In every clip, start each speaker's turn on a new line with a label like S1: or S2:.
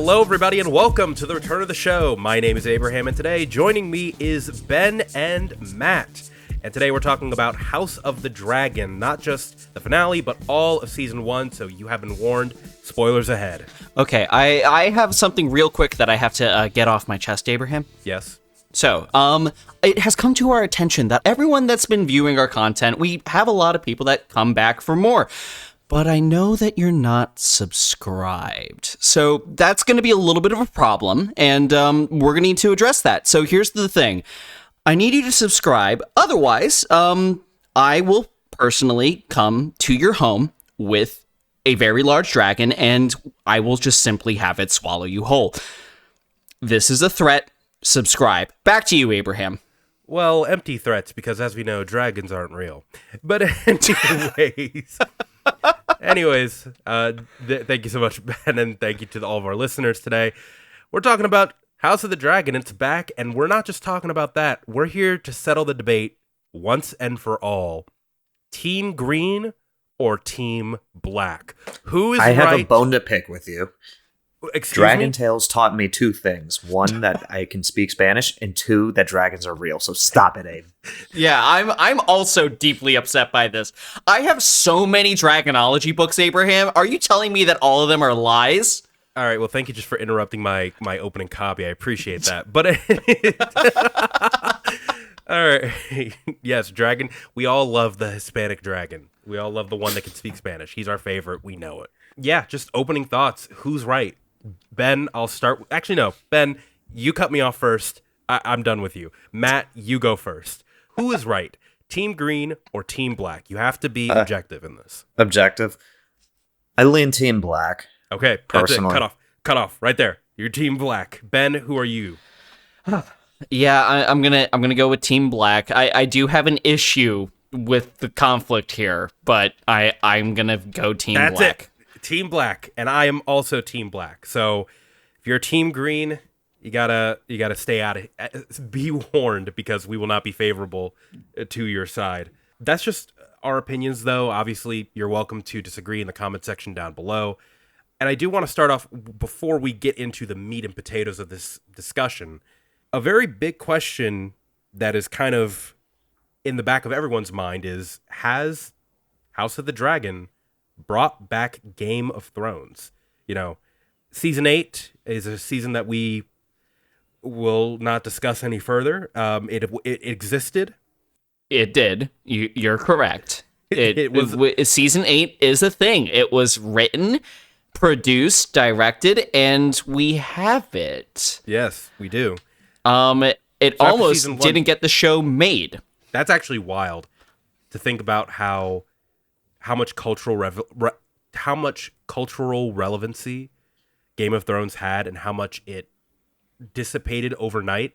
S1: Hello, everybody, and welcome to the return of the show. My name is Abraham, and today joining me is Ben and Matt. And today we're talking about House of the Dragon, not just the finale, but all of Season 1, so you have been warned. Spoilers ahead.
S2: Okay, I have something real quick that I have to get off my chest, Abraham.
S1: Yes?
S2: So, it has come to our attention that everyone that's been viewing our content, we have a lot of people that come back for more. But I know that you're not subscribed. So that's going to be a little bit of a problem, and we're going to need to address that. So here's the thing. I need you to subscribe. Otherwise, I will personally come to your home with a very large dragon, and I will just simply have it swallow you whole. This is a threat. Subscribe. Back to you, Abraham.
S1: Well, empty threats, because as we know, dragons aren't real. But anyways, thank you so much, Ben, and thank you to all of our listeners today. We're talking about House of the Dragon. It's back, and we're not just talking about that. We're here to settle the debate once and for all. Team Green or Team Black? Who is right?
S3: I have a bone to pick with you.
S1: Excuse
S3: Dragon
S1: me?
S3: Tales taught me two things. One, that I can speak Spanish, and two, that dragons are real. So stop it, Abe.
S2: Yeah, I'm also deeply upset by this. I have so many Dragonology books, Abraham. Are you telling me that all of them are lies?
S1: All right, well, thank you just for interrupting my opening copy. I appreciate that. But all right. Yes, dragon. We all love the Hispanic dragon. We all love the one that can speak Spanish. He's our favorite. We know it. Yeah, just opening thoughts. Who's right? Ben, I'll start. Actually, no. Ben, you cut me off first. I'm done with you. Matt, you go first. Who is right? Team Green or Team Black? You have to be objective in this.
S3: Objective. I lean Team Black.
S1: Okay,
S3: personally.
S1: That's it. Cut off. Right there. You're Team Black. Ben, who are you?
S2: Yeah, I'm gonna go with Team Black. I do have an issue with the conflict here, but I'm gonna go Team Black.
S1: That's it. Team Black, and I am also Team Black. So if you're Team Green, you gotta stay out of. Be warned, because we will not be favorable to your side. That's just our opinions, though. Obviously, you're welcome to disagree in the comment section down below. And I do want to start off, before we get into the meat and potatoes of this discussion, a very big question that is kind of in the back of everyone's mind is, has House of the Dragon brought back Game of Thrones? You know, Season 8 is a season that we will not discuss any further. It existed.
S2: It did. You're correct. It was Season 8 is a thing. It was written, produced, directed, and we have it.
S1: Yes, we do.
S2: It
S1: So
S2: almost didn't get the show made.
S1: That's actually wild to think about how much cultural relevancy Game of Thrones had, and how much it dissipated overnight,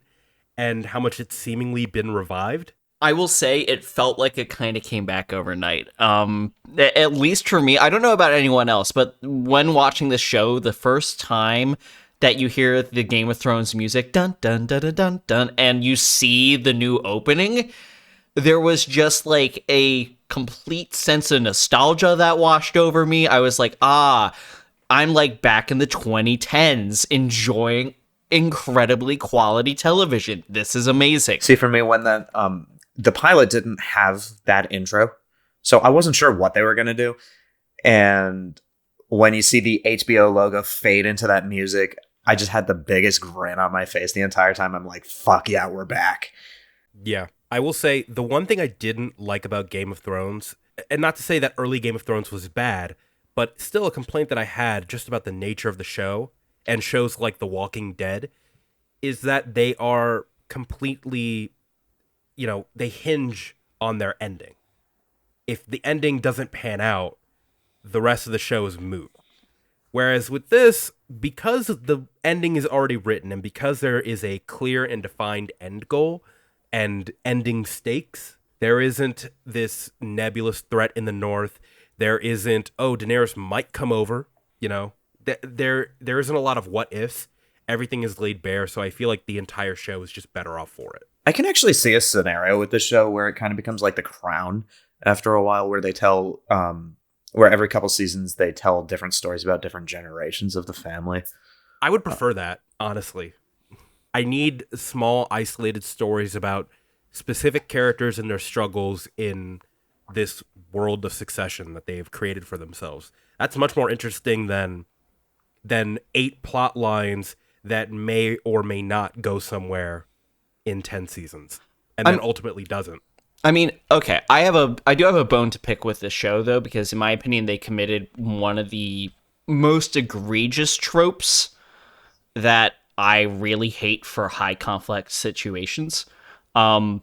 S1: and how much it's seemingly been revived.
S2: I will say it felt like it kind of came back overnight. At least for me. I don't know about anyone else, but when watching the show, the first time that you hear the Game of Thrones music, dun dun dun dun dun dun, and you see the new opening, there was just like a complete sense of nostalgia that washed over me. I was like, I'm like back in the 2010s, enjoying incredibly quality television. This is amazing.
S3: See, for me, when the pilot didn't have that intro, so I wasn't sure what they were going to do. And when you see the HBO logo fade into that music, I just had the biggest grin on my face the entire time. I'm like, fuck yeah, we're back.
S1: Yeah. I will say, the one thing I didn't like about Game of Thrones, and not to say that early Game of Thrones was bad, but still a complaint that I had just about the nature of the show, and shows like The Walking Dead, is that they are completely, they hinge on their ending. If the ending doesn't pan out, the rest of the show is moot. Whereas with this, because the ending is already written, and because there is a clear and defined end goal and ending stakes, there isn't this nebulous threat in the north. There isn't, Daenerys might come over, There isn't a lot of what ifs. Everything is laid bare, so I feel like the entire show is just better off for it.
S3: I can actually see a scenario with this show where it kind of becomes like The Crown after a while, where they tell, where every couple seasons they tell different stories about different generations of the family.
S1: I would prefer that, honestly. I need small, isolated stories about specific characters and their struggles in this world of Succession that they've created for themselves. That's much more interesting than 8 plot lines that may or may not go somewhere in 10 seasons and then ultimately doesn't.
S2: I mean, okay, I do have a bone to pick with this show, though, because in my opinion, they committed one of the most egregious tropes that I really hate for high conflict situations. And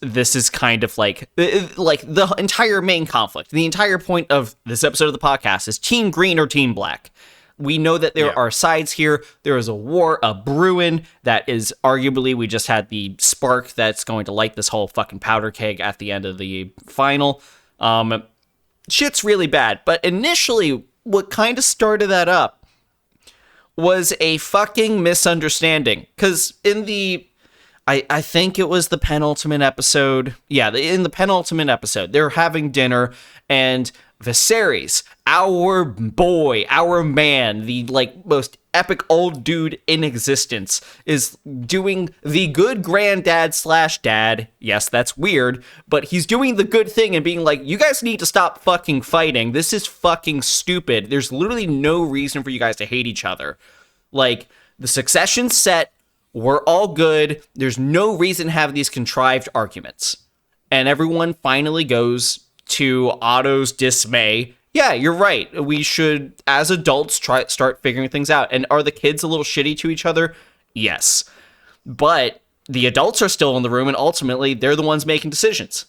S2: this is kind of like the entire main conflict. The entire point of this episode of the podcast is Team Green or Team Black. We know that there are sides here. There is a war, a brewing that is arguably, we just had the spark that's going to light this whole fucking powder keg at the end of the final. Shit's really bad. But initially, what kind of started that up was a fucking misunderstanding. Because in the, I think it was the penultimate episode. Yeah, in the penultimate episode, they're having dinner and Viserys, our boy, our man, the most epic old dude in existence, is doing the good granddad / dad. Yes, that's weird, but he's doing the good thing and being like, you guys need to stop fucking fighting. This is fucking stupid. There's literally no reason for you guys to hate each other. Like, the succession's set. We're all good. There's no reason to have these contrived arguments. And everyone finally goes to Otto's dismay. Yeah, you're right. We should, as adults, start figuring things out. And are the kids a little shitty to each other? Yes. But the adults are still in the room, and ultimately, they're the ones making decisions.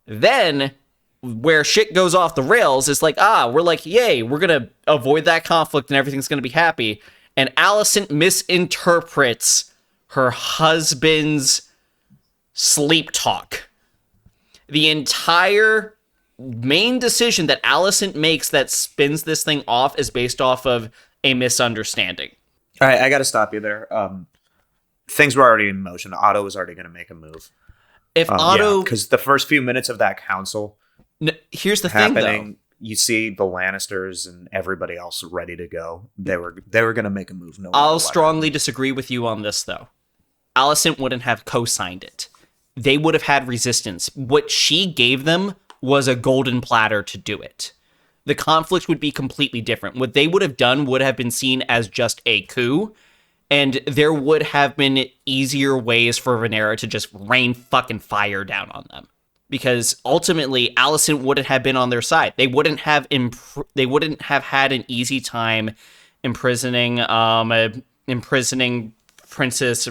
S2: Then, where shit goes off the rails is like, we're like, yay, we're going to avoid that conflict and everything's going to be happy. And Alicent misinterprets her husband's sleep talk. The entire main decision that Alicent makes that spins this thing off is based off of a misunderstanding.
S3: All right, I got to stop you there. Things were already in motion. Otto was already going to make a move.
S2: If Otto...
S3: because the first few minutes of that council
S2: here's the
S3: happening,
S2: thing, though.
S3: You see the Lannisters and everybody else ready to go. They were going to make a move. No,
S2: I'll strongly disagree with you on this, though. Alicent wouldn't have co-signed it. They would have had resistance. What she gave them was a golden platter to do it. The conflict would be completely different. What they would have done would have been seen as just a coup, and there would have been easier ways for Rhaenyra to just rain fucking fire down on them. Because ultimately, Alicent wouldn't have been on their side. They wouldn't have had an easy time imprisoning Princess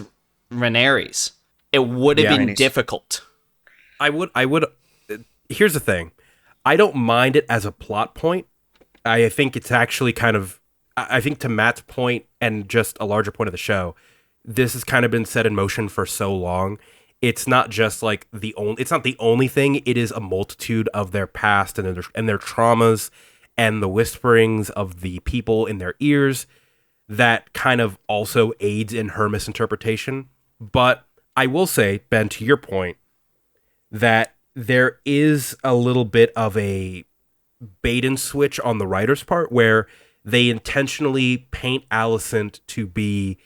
S2: Rhaenyra. It would have been difficult.
S1: I would. Here's the thing. I don't mind it as a plot point. I think it's actually kind of, I think to Matt's point and just a larger point of the show, this has kind of been set in motion for so long. It's not just like it's not the only thing. It is a multitude of their past and their traumas and the whisperings of the people in their ears that kind of also aids in her misinterpretation. But I will say, Ben, to your point, that there is a little bit of a bait and switch on the writer's part where they intentionally paint Alicent to be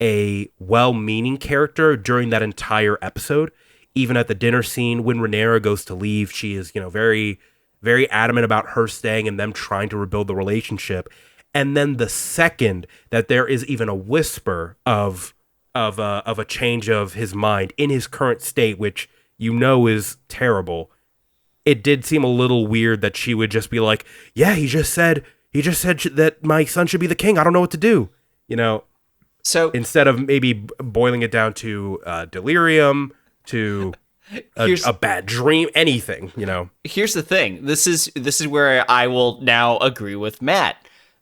S1: a well-meaning character during that entire episode. Even at the dinner scene, when Rhaenyra goes to leave, she is, very, very adamant about her staying and them trying to rebuild the relationship. And then the second that there is even a whisper of a change of his mind in his current state, which is terrible, it did seem a little weird that she would just be like, yeah, he just said that my son should be the king. I don't know what to do. So instead of maybe boiling it down to delirium, to a bad dream, anything,
S2: Here's the thing. This is where I will now agree with Matt.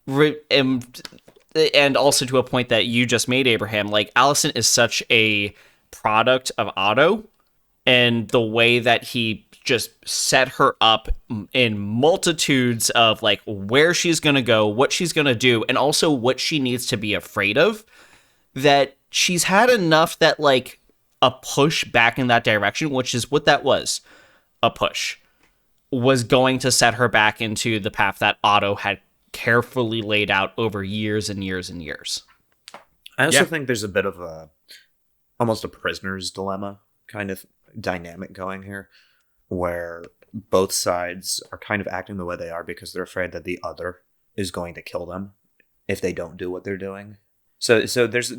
S2: And also to a point that you just made, Abraham, like Alicent is such a product of Otto, and the way that he just set her up in multitudes of like where she's going to go, what she's going to do, and also what she needs to be afraid of, that she's had enough that like a push back in that direction, which is what that was, a push, was going to set her back into the path that Otto had carefully laid out over years and years and years.
S3: I also think there's a bit of almost a prisoner's dilemma kind of dynamic going here, where both sides are kind of acting the way they are because they're afraid that the other is going to kill them if they don't do what they're doing. So this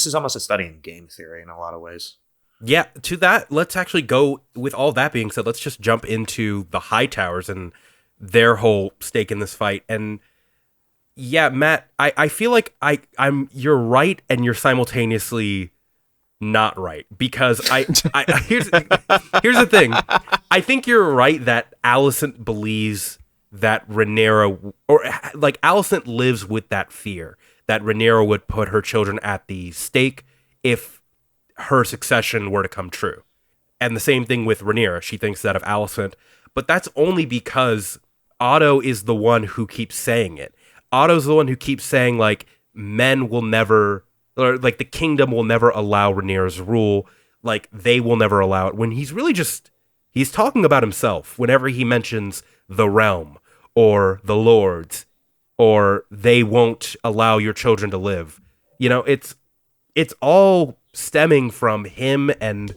S3: is almost a study in game theory in a lot of ways.
S1: Yeah, to that, let's actually go, with all that being said, let's just jump into the Hightowers and their whole stake in this fight. And yeah, Matt, I feel like you're right and you're simultaneously not right, because here's the thing. I think you're right that Alicent believes that Rhaenyra, or like Alicent lives with that fear that Rhaenyra would put her children at the stake if her succession were to come true. And the same thing with Rhaenyra. She thinks that of Alicent, but that's only because Otto is the one who keeps saying it. Otto's the one who keeps saying, like, men will never, or like the kingdom will never allow Rhaenyra's rule. Like, they will never allow it. When he's really he's talking about himself whenever he mentions the realm or the lords or they won't allow your children to live. You know, it's all stemming from him and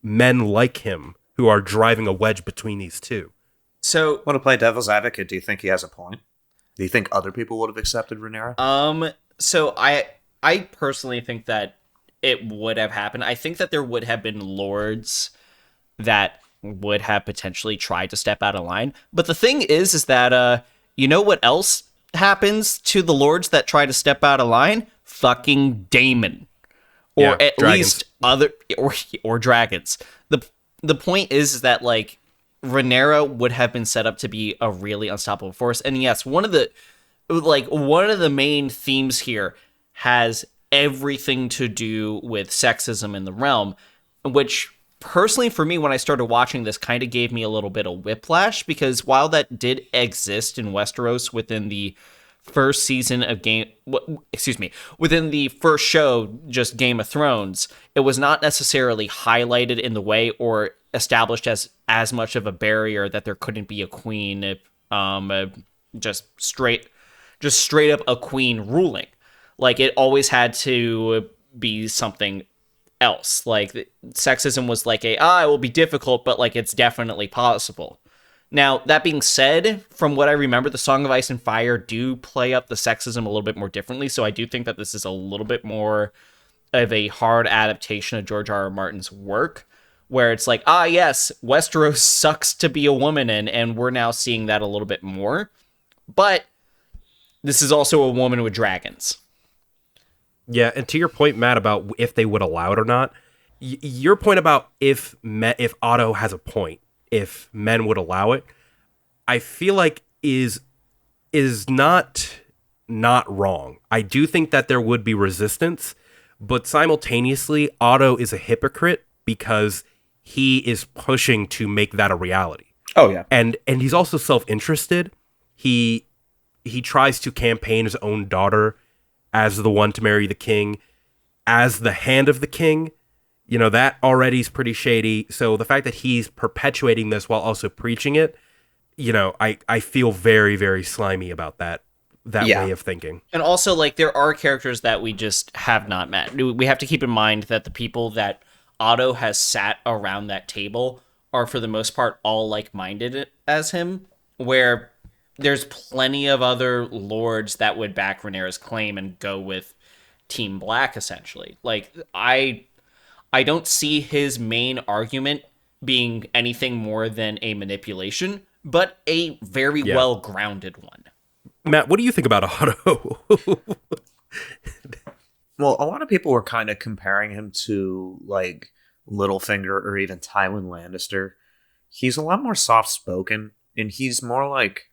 S1: men like him who are driving a wedge between these two.
S2: So,
S3: Want to play devil's advocate? Do you think he has a point? Do you think other people would have accepted Rhaenyra?
S2: So I personally think that it would have happened. I think that there would have been lords that would have potentially tried to step out of line. But the thing is that you know what else happens to the lords that try to step out of line? Fucking Daemon. Or at
S1: dragons.
S2: least other or dragons. The point is that, like, Rhaenyra would have been set up to be a really unstoppable force. And yes, one of the main themes here has everything to do with sexism in the realm, which personally for me, when I started watching this, kind of gave me a little bit of whiplash, because while that did exist in Westeros within the first season of within the first show, just Game of Thrones, it was not necessarily highlighted in the way or established as much of a barrier that there couldn't be a queen, just straight up a queen ruling. Like, it always had to be something else. Like, sexism was like it will be difficult, but like it's definitely possible. Now, that being said, from what I remember, the Song of Ice and Fire do play up the sexism a little bit more differently, so I do think that this is a little bit more of a hard adaptation of George R.R. Martin's work, where it's like, yes, Westeros sucks to be a woman in, and we're now seeing that a little bit more. But this is also a woman with dragons.
S1: Yeah, and to your point, Matt, about if they would allow it or not, your point about if Otto has a point, if men would allow it, I feel like is not wrong. I do think that there would be resistance, but simultaneously, Otto is a hypocrite because he is pushing to make that a reality.
S3: Oh yeah,
S1: and he's also self-interested. He tries to campaign his own daughter as the one to marry the king, as the hand of the king. You know, that already is pretty shady. So the fact that he's perpetuating this while also preaching it, you know, I feel very, very slimy about that way of thinking.
S2: And also, like, there are characters that we just have not met. We have to keep in mind that the people that Otto has sat around that table are, for the most part, all like-minded as him, where there's plenty of other lords that would back Rhaenyra's claim and go with Team Black, essentially. Like, I don't see his main argument being anything more than a manipulation, but a very well-grounded one.
S1: Matt, what do you think about Otto?
S3: Well, a lot of people were kind of comparing him to, like, Littlefinger or even Tywin Lannister. He's a lot more soft-spoken, and he's more like...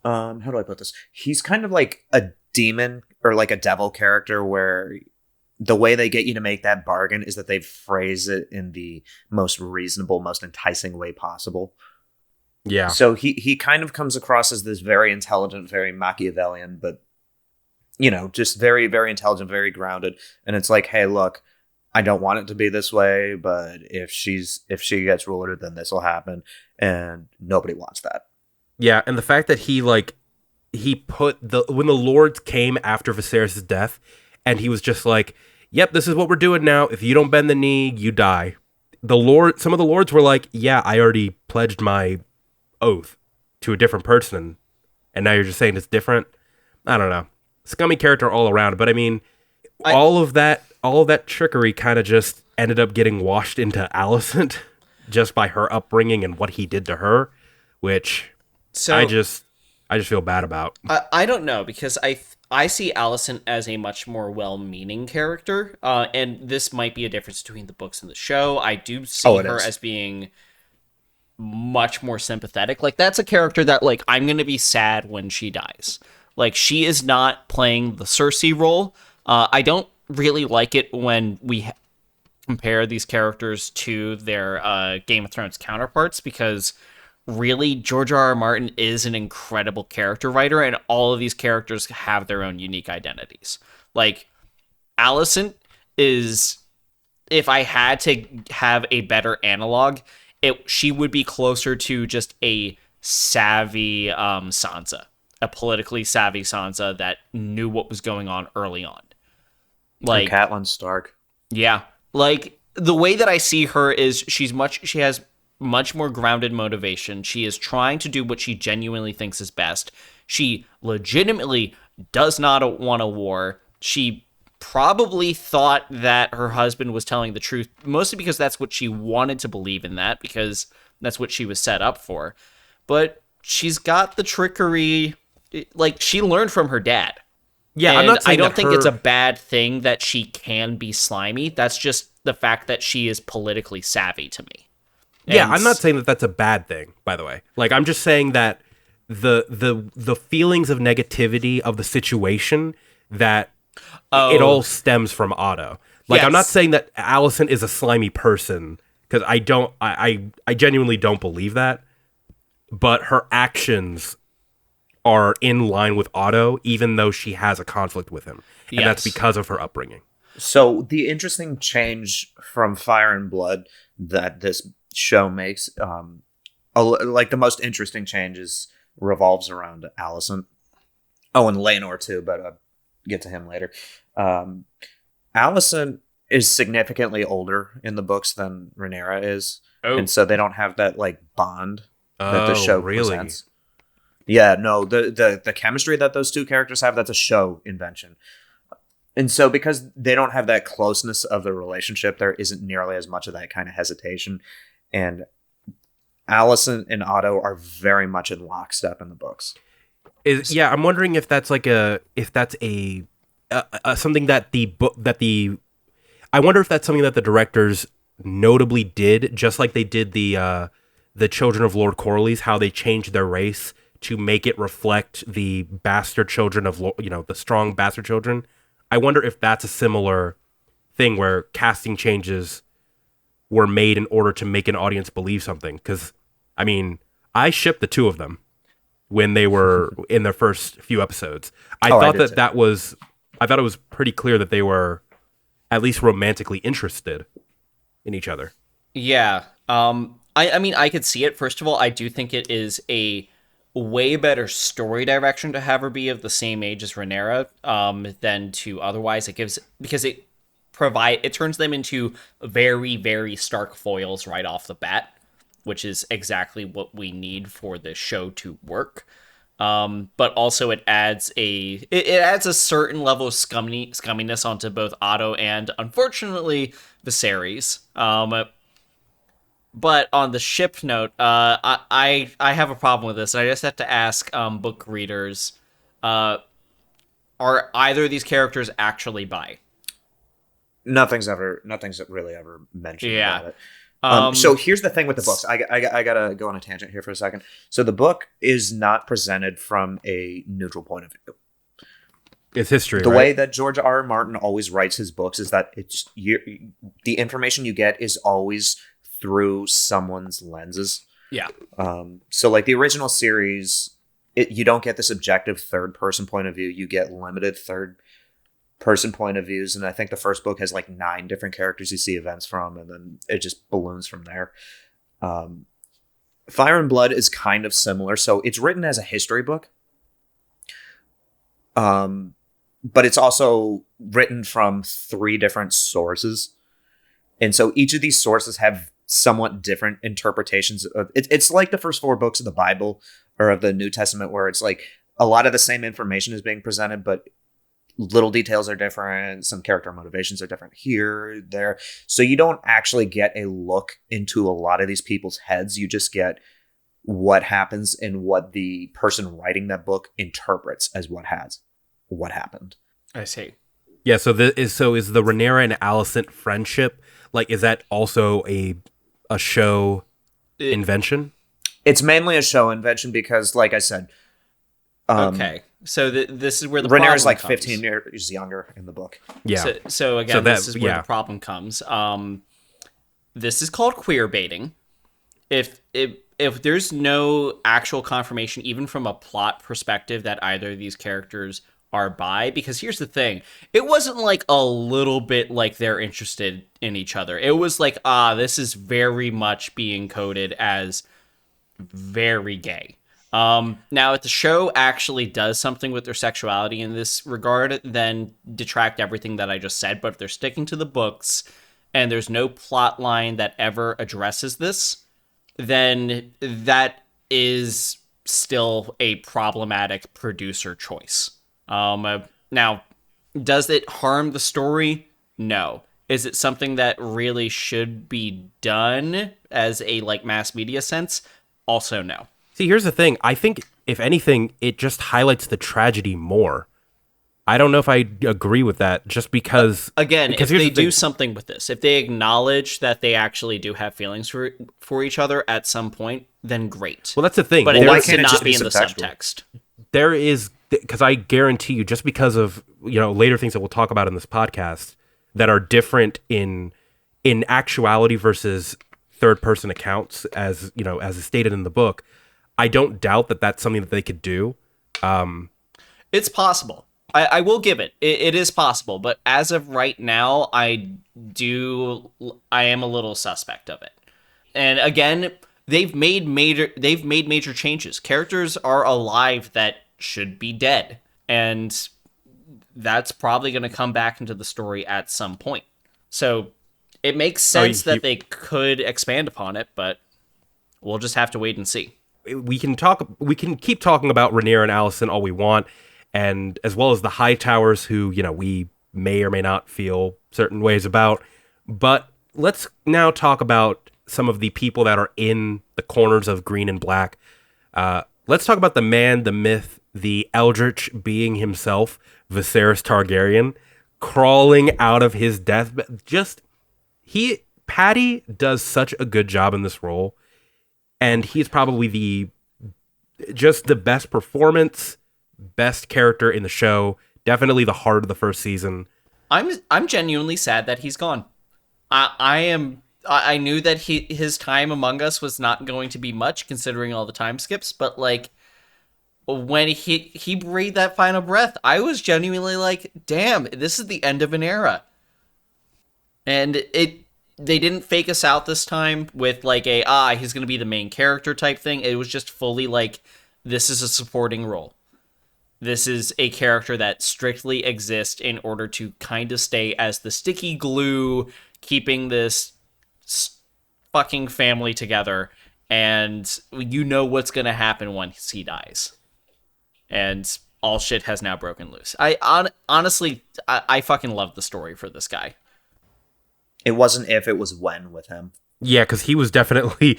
S3: how do I put this? He's kind of like a demon or like a devil character where the way they get you to make that bargain is that they phrase it in the most reasonable, most enticing way possible.
S1: Yeah.
S3: So he kind of comes across as this very intelligent, very Machiavellian, but, you know, just very, very intelligent, very grounded. And it's like, hey, look, I don't want it to be this way, but if she gets ruler, then this will happen. And nobody wants that.
S1: Yeah, and the fact that he, like, he put when the lords came after Viserys' death, and he was just like, "Yep, this is what we're doing now. If you don't bend the knee, you die." Some of the lords were like, "Yeah, I already pledged my oath to a different person, and now you're just saying it's different." I don't know. Scummy character all around, but I mean, all of that trickery kind of just ended up getting washed into Alicent just by her upbringing and what he did to her, which I just feel bad about.
S2: I don't know, because I see Alicent as a much more well-meaning character, and this might be a difference between the books and the show. I do see her as being much more sympathetic. Like, that's a character that, like, I'm gonna be sad when she dies. Like, she is not playing the Cersei role. I don't really like it when we compare these characters to their Game of Thrones counterparts, because really, George R.R. Martin is an incredible character writer, and all of these characters have their own unique identities. Like, Alicent is, if I had to have a better analog, she would be closer to just a savvy Sansa, a politically savvy Sansa that knew what was going on early on. Like
S3: Catelyn Stark.
S2: Yeah. Like, the way that I see her is she has much more grounded motivation. She is trying to do what she genuinely thinks is best. She legitimately does not want a war. She probably thought that her husband was telling the truth, mostly because that's what she wanted to believe in, that because that's what she was set up for. But she's got the trickery. Like, she learned from her dad.
S1: Yeah,
S2: and
S1: I'm not saying
S2: I don't think it's a bad thing that she can be slimy. That's just the fact that she is politically savvy to me.
S1: Yeah, I'm not saying that that's a bad thing, by the way. Like, I'm just saying that the feelings of negativity of the situation, that it all stems from Otto. Like, yes. I'm not saying that Alicent is a slimy person, because I genuinely don't believe that. But her actions are in line with Otto, even though she has a conflict with him. And that's because of her upbringing.
S3: So the interesting change from Fire and Blood that this show makes, like the most interesting changes revolves around Alicent. Oh, and Laenor too, but I'll get to him later. Alicent is significantly older in the books than Rhaenyra is. Oh. And so they don't have that like bond that the show presents. Yeah, no, the chemistry that those two characters have, that's a show invention. And so because they don't have that closeness of the relationship, there isn't nearly as much of that kind of hesitation. And Alicent and Otto are very much in lockstep in the books.
S1: I'm wondering if that's like something that I wonder if that's something that the directors notably did, just like they did the Children of Lord Corlys, how they changed their race to make it reflect the bastard children of, the strong bastard children. I wonder if that's a similar thing where casting changes were made in order to make an audience believe something. Because, I mean, I shipped the two of them when they were in their first few episodes. I thought it was pretty clear that they were at least romantically interested in each other.
S2: Yeah. I mean, I could see it. First of all, I do think it is a way better story direction to have her be of the same age as Rhaenyra than to otherwise. Because it turns them into very, very stark foils right off the bat, which is exactly what we need for the show to work. But also it adds a certain level of scumminess onto both Otto and, unfortunately, Viserys. But on the ship note, I have a problem with this. I just have to ask book readers, are either of these characters actually bi?
S3: Nothing's really ever mentioned about it. So here's the thing with the books. I gotta go on a tangent here for a second. So the book is not presented from a neutral point of view.
S1: It's history.
S3: The way that George R.R. Martin always writes his books is that the information you get is always through someone's lenses.
S2: Yeah.
S3: So like the original series, you don't get this objective third person point of view. You get limited third person point of views. And I think the first book has like 9 different characters you see events from, and then it just balloons from there. Fire and Blood is kind of similar. So it's written as a history book. But it's also written from 3 different sources. And so each of these sources have somewhat different interpretations of it. It's like the first 4 books of the Bible or of the New Testament, where it's like a lot of the same information is being presented, but little details are different. Some character motivations are different here, there. So you don't actually get a look into a lot of these people's heads. You just get what happens and what the person writing that book interprets as what happened.
S2: I see.
S1: Yeah, so is the Rhaenyra and Alicent friendship, like, is that also a show invention?
S3: It's mainly a show invention because, like I said,
S2: okay. So this is where the
S3: Rhaenyra's like
S2: comes.
S3: 15 years younger in the book.
S1: Yeah.
S2: So again, this is where the problem comes. This is called queer baiting. If there's no actual confirmation, even from a plot perspective, that either of these characters are bi, because here's the thing, it wasn't like a little bit like they're interested in each other. It was like, this is very much being coded as very gay. Now, if the show actually does something with their sexuality in this regard, then detract everything that I just said. But if they're sticking to the books and there's no plot line that ever addresses this, then that is still a problematic producer choice. Now, does it harm the story? No. Is it something that really should be done as a like mass media sense? Also, no.
S1: See, here's the thing. I think, if anything, it just highlights the tragedy more. I don't know if I agree with that, just because...
S2: Again, if they do something with this, if they acknowledge that they actually do have feelings for each other at some point, then great.
S1: Well, that's the thing.
S2: But it needs to not be in the subtext.
S1: There is... Because I guarantee you, just because of, later things that we'll talk about in this podcast that are different in actuality versus third-person accounts, as is stated in the book, I don't doubt that that's something that they could do.
S2: It's possible. I will give it. It is possible. But as of right now, I am a little suspect of it. And again, they've made major changes. Characters are alive that should be dead. And that's probably going to come back into the story at some point. So it makes sense that they could expand upon it, but we'll just have to wait and see.
S1: We can keep talking about Rhaenyra and Alicent all we want, and as well as the Hightowers, who, we may or may not feel certain ways about. But let's now talk about some of the people that are in the corners of green and black. Let's talk about the man, the myth, the eldritch being himself, Viserys Targaryen, crawling out of his deathbed. Patty does such a good job in this role, and he's probably the best performance, best character in the show. Definitely the heart of the first season.
S2: I'm genuinely sad that he's gone. I knew that his time among us was not going to be much, considering all the time skips, but like when he breathed that final breath, I was genuinely like, damn, this is the end of an era. And they didn't fake us out this time with like he's going to be the main character type thing. It was just fully like, this is a supporting role. This is a character that strictly exists in order to kind of stay as the sticky glue, keeping this fucking family together. And you know what's going to happen once he dies. And all shit has now broken loose. Honestly, I fucking love the story for this guy.
S3: It wasn't if, it was when with him.
S1: Yeah, because he was definitely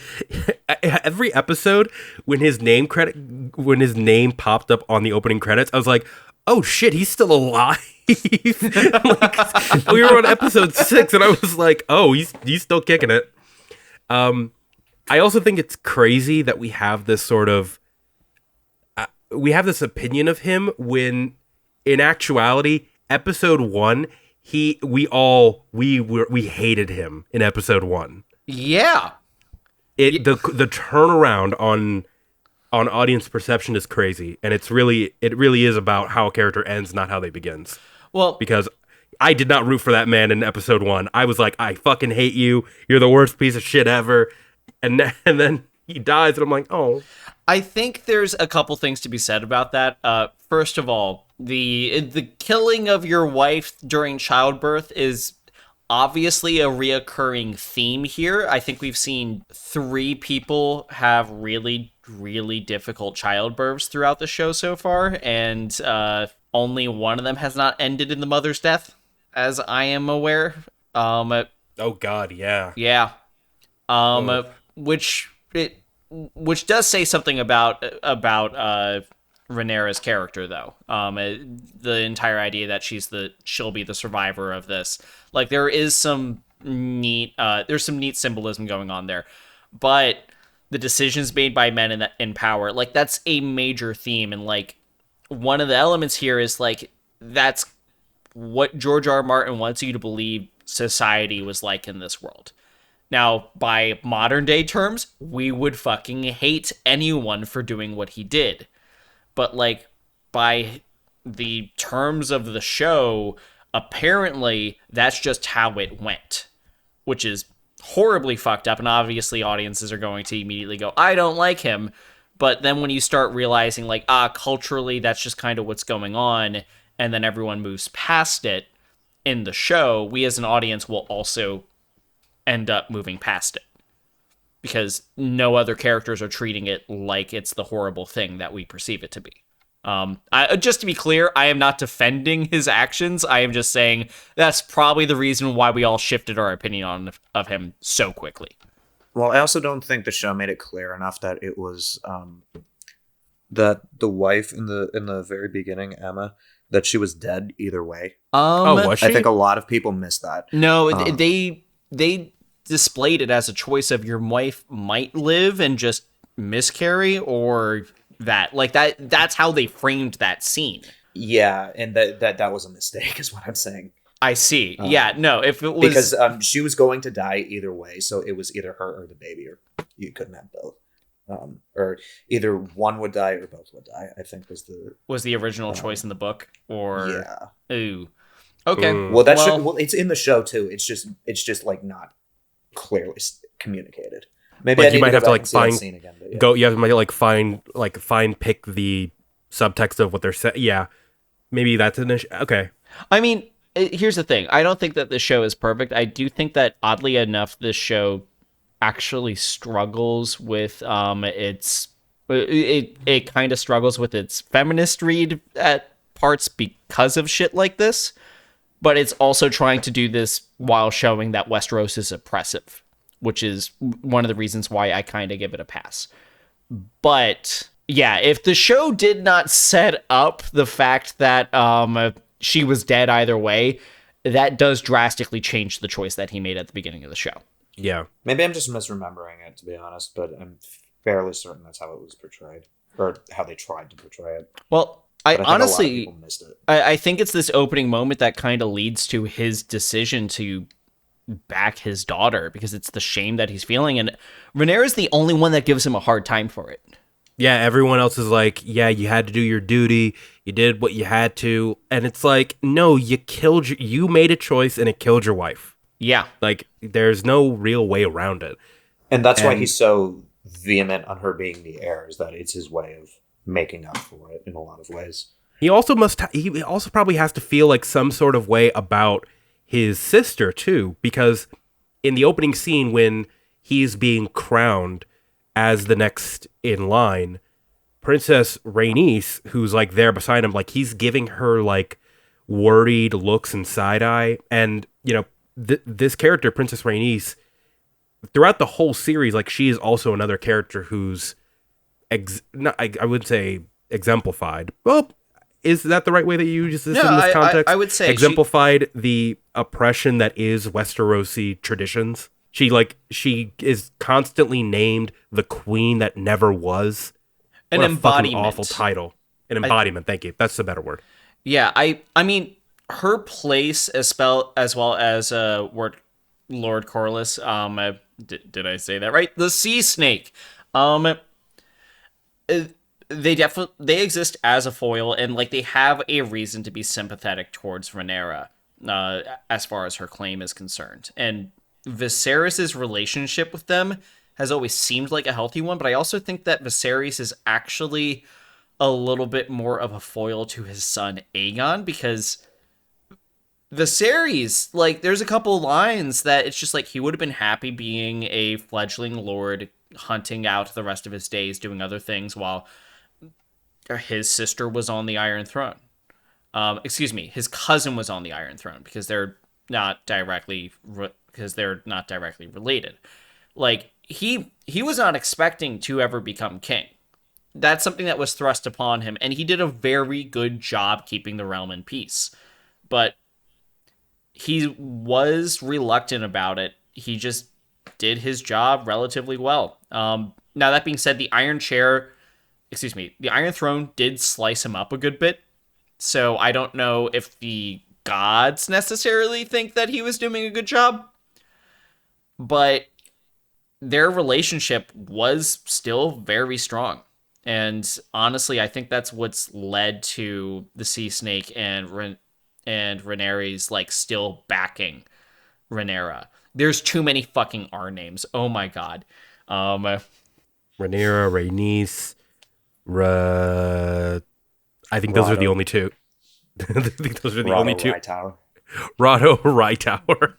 S1: every episode when his name popped up on the opening credits, I was like, "Oh shit, he's still alive!" Like, we were on episode 6, and I was like, "Oh, he's still kicking it." I also think it's crazy that we have this sort of opinion of him when, in actuality, episode 1. We hated him in episode 1.
S2: Yeah.
S1: The turnaround on audience perception is crazy, and it really is about how a character ends, not how they begins.
S2: Well,
S1: because I did not root for that man in episode 1. I was like, I fucking hate you. You're the worst piece of shit ever. And then he dies, and I'm like, oh.
S2: I think there's a couple things to be said about that. First of all, the killing of your wife during childbirth is obviously a reoccurring theme here. I think we've seen 3 people have really, really difficult childbirths throughout the show so far, and only one of them has not ended in the mother's death, as I am aware.
S1: Oh God, yeah.
S2: Yeah.
S1: Ugh.
S2: Which does say something about Rhaenyra's character, though. The entire idea that she'll be the survivor of this. Like, there is some neat there's some neat symbolism going on there, but the decisions made by men in power, like, that's a major theme, and like one of the elements here is like that's what George R. R. Martin wants you to believe society was like in this world. Now, by modern day terms, we would fucking hate anyone for doing what he did. But, like, by the terms of the show, apparently that's just how it went, which is horribly fucked up. And obviously audiences are going to immediately go, I don't like him. But then when you start realizing, like, culturally, that's just kind of what's going on, and then everyone moves past it in the show, we as an audience will also end up moving past it, because no other characters are treating it like it's the horrible thing that we perceive it to be. Just to be clear, I am not defending his actions. I am just saying that's probably the reason why we all shifted our opinion of him so quickly.
S3: Well, I also don't think the show made it clear enough that it was that the wife in the very beginning, Emma, that she was dead either way.
S1: Was she?
S3: I think a lot of people missed that.
S2: No, they displayed it as a choice of your wife might live and just miscarry, or that. Like, that's how they framed that scene.
S3: Yeah, and that was a mistake, is what I'm saying.
S2: I see. Yeah, no, if it was...
S3: Because she was going to die either way, so it was either her or the baby, or you couldn't have both. Or either one would die or both would die, I think was the
S2: original choice in the book, or...
S3: Yeah.
S2: Ooh. Okay.
S3: Well, it's in the show, too. It's just like, not clearly communicated. Maybe
S1: like,
S3: you
S1: might have to, like,
S3: find
S1: find... Again, yeah. You might, like, pick the subtext of what they're saying. Yeah. Maybe that's an issue. Okay.
S2: I mean... Here's the thing. I don't think that the show is perfect. I do think that, oddly enough, this show actually struggles with it kind of struggles with its feminist read at parts because of shit like this. But it's also trying to do this while showing that Westeros is oppressive, which is one of the reasons why I kind of give it a pass. But yeah, if the show did not set up the fact that she was dead either way, that does drastically change the choice that he made at the beginning of the show.
S1: Yeah.
S3: Maybe I'm just misremembering it, to be honest, but I'm fairly certain that's how it was portrayed, or how they tried to portray it.
S2: Well, I
S3: think
S2: honestly,
S3: a lot of people missed it.
S2: I think it's this opening moment that kind of leads to his decision to back his daughter, because it's the shame that he's feeling, and Rhaenyra is the only one that gives him a hard time for it.
S1: Yeah, everyone else is like, yeah, you had to do your duty. You did what you had to. And it's like, no, you made a choice and it killed your wife.
S2: Yeah.
S1: Like, there's no real way around it.
S3: And that's why he's so vehement on her being the heir, is that it's his way of making up for it in a lot of ways.
S1: He also probably has to feel like some sort of way about his sister too, because in the opening scene when he's being crowned as the next in line, Princess Rhaenys, who's like there beside him, like he's giving her like worried looks and side eye, and you know this character, Princess Rhaenys, throughout the whole series, like she is also another character who's I would say exemplified. Well, is that the right way that you use this in this context?
S2: I would say
S1: exemplified the oppression that is Westerosi traditions. She is constantly named the queen that never was.
S2: An embodiment.
S1: Awful title. An embodiment. Thank you. That's the better word.
S2: Yeah, I mean, her place as well as Lord Corlys. Did I say that right? The sea snake. They exist as a foil, and like they have a reason to be sympathetic towards Rhaenyra, as far as her claim is concerned, and Viserys' relationship with them has always seemed like a healthy one, but I also think that Viserys is actually a little bit more of a foil to his son Aegon, because Viserys, like, there's a couple lines that it's just like he would have been happy being a fledgling lord, hunting out the rest of his days, doing other things while his sister was on the Iron Throne. Excuse me, his cousin was on the Iron Throne, because they're not directly related. Like, he was not expecting to ever become king. That's something that was thrust upon him, and he did a very good job keeping the realm in peace. But he was reluctant about it. He just did his job relatively well. Now, that being said, the Iron Throne did slice him up a good bit. So I don't know if the gods necessarily think that he was doing a good job. But their relationship was still very strong. And honestly, I think that's what's led to the Sea Snake and Rhaenyra's, like, still backing Rhaenyra. There's too many fucking R names. Oh my god.
S1: Rhaenyra, Rhaenys, I think those are the only two. I think those are the only two. Rotto Hightower.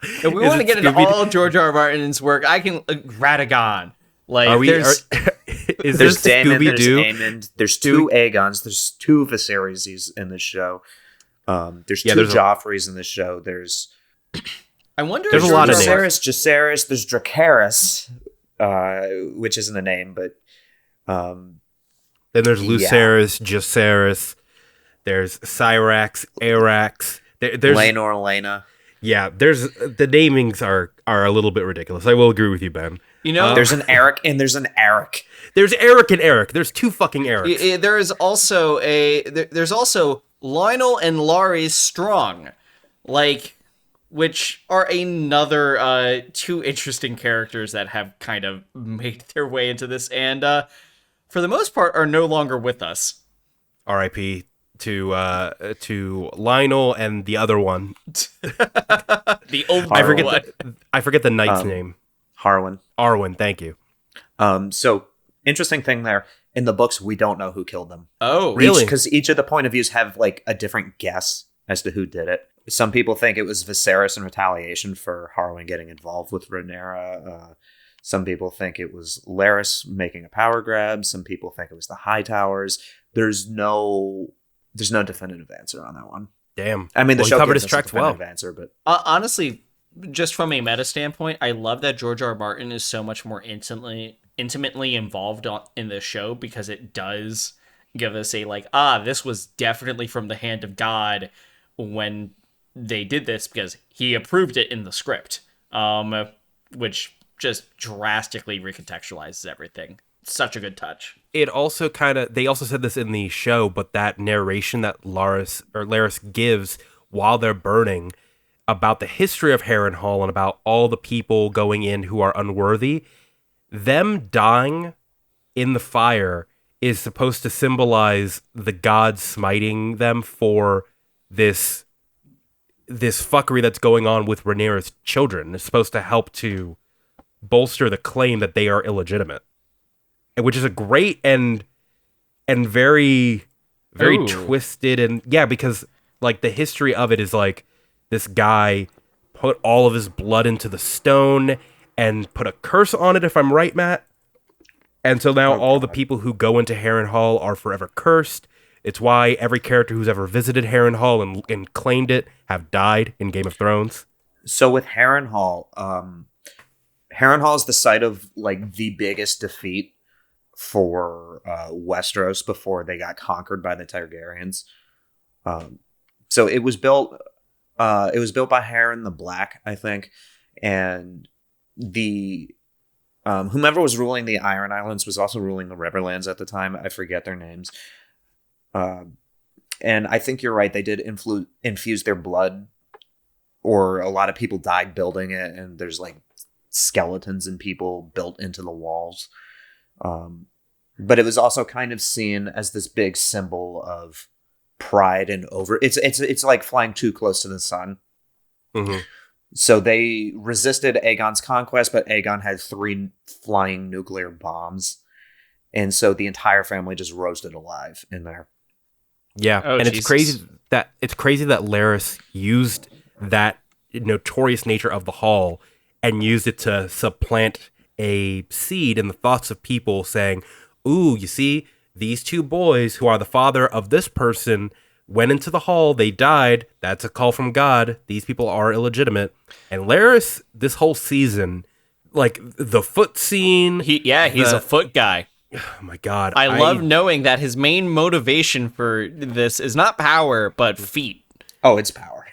S2: If we want to get into all George R. R. Martin's work, I can Radagon. Like,
S3: There's Daemon, there's
S1: Scooby-Doo?
S3: Aemond, there's two Aegons, there's two Viserys in this show. There's two Joffreys in this show.
S2: I wonder.
S1: There's a lot of
S3: names. Jacaerys, there's Dracarys, which isn't a name, but
S1: then there's Lucerys, Jacaerys. There's Cyrax, Arax. There's
S3: Laenor, Lena.
S1: Yeah, the namings are a little bit ridiculous. I will agree with you, Ben.
S2: You know,
S3: there's an Eric and there's an Eric.
S1: There's Eric and Eric. There's two fucking Erics.
S2: There is also there's also Lionel and Laurie Strong, like, which are another two interesting characters that have kind of made their way into this, and for the most part are no longer with us.
S1: R.I.P. to Lionel and the other one.
S2: The old
S1: I forget the knight's name.
S3: Harwin.
S1: Arwen, thank you.
S3: So interesting thing there. In the books, we don't know who killed them.
S2: Oh,
S1: really?
S3: Because each of the point of views have, like, a different guess as to who did it. Some people think it was Viserys in retaliation for Harwin getting involved with Rhaenyra. Some people think it was Larys making a power grab. Some people think it was the Hightowers. There's no definitive answer on that one.
S1: Damn.
S3: I mean, the show
S1: covered
S3: gives
S1: his
S3: us a
S1: tracks well.
S3: definitive answer, but
S2: honestly, just from a meta standpoint, I love that George R. R. Martin is so much more intimately involved in this show, because it does give us a, like, this was definitely from the hand of God when they did this, because he approved it in the script, which just drastically recontextualizes everything. Such a good touch.
S1: It also they also said this in the show, but that narration that Larys gives while they're burning about the history of Harrenhal and about all the people going in who are unworthy, them dying in the fire is supposed to symbolize the gods smiting them for this fuckery that's going on with Rhaenyra's children. It's supposed to help to bolster the claim that they are illegitimate, which is a great and very, very twisted, and because, like, the history of it is, like, this guy put all of his blood into the stone and put a curse on it, if I'm right, Matt. And so now all the people who go into Harrenhal are forever cursed. It's why every character who's ever visited Harrenhal and claimed it have died in Game of Thrones.
S3: So with Harrenhal, Harrenhal is the site of, like, the biggest defeat for Westeros before they got conquered by the Targaryens. So it was built by Harren the Black, I think, and the whomever was ruling the Iron Islands was also ruling the Riverlands at the time. I forget their names. And I think you're right. They did infuse their blood, or a lot of people died building it, and there's, like, skeletons and people built into the walls. But it was also kind of seen as this big symbol of pride and it's like flying too close to the sun.
S1: Mm-hmm.
S3: So they resisted Aegon's conquest, but Aegon had 3 flying nuclear bombs. And so the entire family just roasted alive in there.
S1: Yeah,
S2: Oh,
S1: and
S2: Jesus.
S1: it's crazy that Laris used that notorious nature of the Hall and used it to supplant a seed in the thoughts of people, saying, "Ooh, you see, these two boys who are the father of this person went into the Hall. They died. That's a call from God. These people are illegitimate." And Laris, this whole season, like the foot scene,
S2: He's a foot guy.
S1: oh my God,
S2: I love knowing that his main motivation for this is not power, but feet.
S3: Oh, it's power.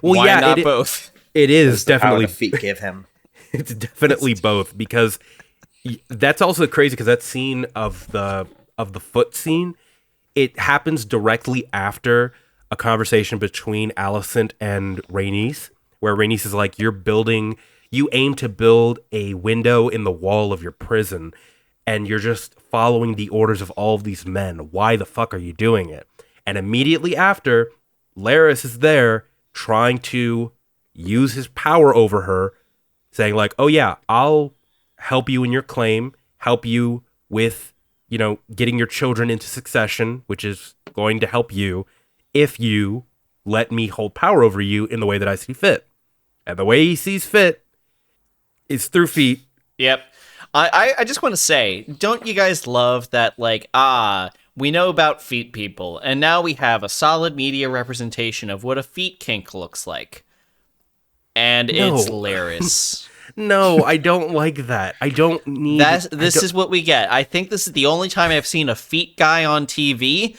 S1: Well,
S2: Why
S1: yeah,
S2: not both?
S1: It is
S3: The power
S1: definitely
S3: the feet give him.
S1: It's definitely both, because that's also crazy, because that scene of the foot scene, it happens directly after a conversation between Alicent and Rhaenys, where Rhaenys is like, you aim to build a window in the wall of your prison, and you're just following the orders of all of these men. Why the fuck are you doing it? And immediately after, Laris is there trying to use his power over her, saying like, "Oh yeah, I'll help you in your claim, help you with, getting your children into succession, which is going to help you if you let me hold power over you in the way that I see fit." And the way he sees fit is through feet.
S2: Yep. I just want to say, don't you guys love that, like, we know about feet people, and now we have a solid media representation of what a feet kink looks like. And
S1: No.
S2: it's Laris.
S1: No, I don't like that. I don't need...
S2: This is what we get. I think this is the only time I've seen a feet guy on TV,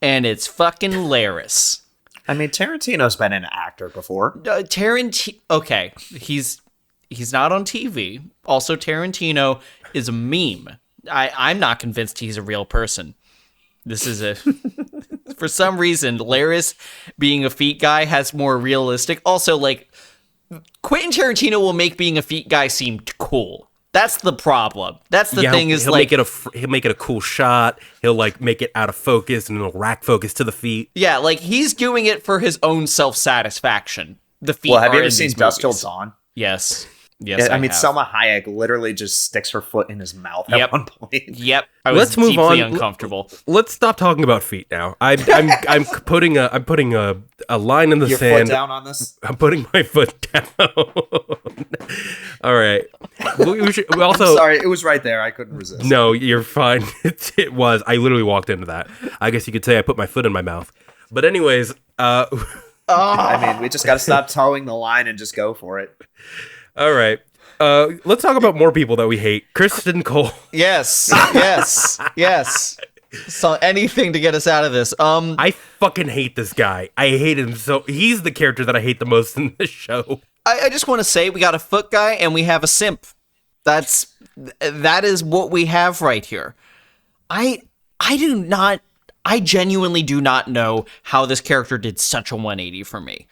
S2: and it's fucking Laris.
S3: I mean, Tarantino's been an actor before.
S2: Tarantino... Okay, he's not on TV. Also, Tarantino is a meme. I'm not convinced he's a real person. This is a... For some reason, Laris being a feet guy has more realistic... Also, like, Quentin Tarantino will make being a feet guy seem cool. That's the problem. That's the thing is,
S1: he'll
S2: like...
S1: he'll make it a cool shot. He'll, like, make it out of focus, and it'll rack focus to the feet.
S2: Yeah, like, he's doing it for his own self-satisfaction. The feet
S3: Well, have you
S2: are
S3: ever
S2: in
S3: seen
S2: these
S3: Dusk Till
S2: movies.
S3: Dawn?
S2: Yes. Yes,
S3: Yeah, I mean,
S2: have.
S3: Selma Hayek literally just sticks her foot in his mouth
S2: Yep.
S3: at one point.
S2: Yep. I was
S1: Let's move
S2: deeply
S1: on.
S2: uncomfortable.
S1: Let's stop talking about feet now. I'm putting a line in the
S3: Your
S1: sand.
S3: foot down on this?
S1: I'm putting my foot down. All right. We also.
S3: Sorry, it was right there. I couldn't resist.
S1: No, you're fine. It was. I literally walked into that. I guess you could say I put my foot in my mouth. But anyways,
S3: I mean, we just got to stop towing the line and just go for it.
S1: all right. Let's talk about more people that we hate. Kristen Cole.
S2: Yes. Yes. So anything to get us out of this.
S1: I fucking hate this guy. I hate him so. He's the character that I hate the most in this show.
S2: I just want to say we got a foot guy and we have a simp. That is what we have right here. I genuinely do not know how this character did such a 180 for me.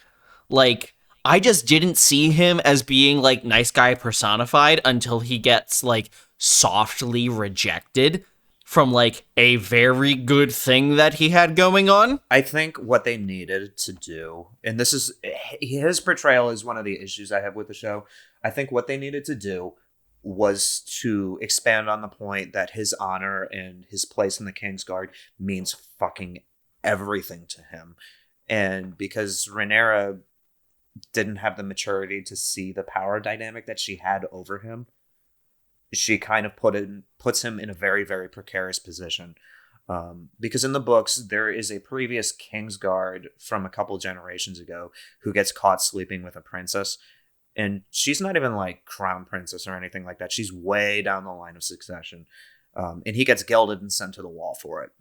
S2: Like, I just didn't see him as being, like, nice guy personified until he gets, like, softly rejected from, like, a very good thing that he had going on.
S3: I think what they needed to do, and this is his portrayal is one of the issues I have with the show. I think what they needed to do was to expand on the point that his honor and his place in the Kingsguard means fucking everything to him. And because Rhaenyra didn't have the maturity to see the power dynamic that she had over him, she kind of puts him in a very, very precarious position. Because in the books, there is a previous Kingsguard from a couple generations ago who gets caught sleeping with a princess. And she's not even like crown princess or anything like that. She's way down the line of succession. And he gets gelded and sent to the wall for it.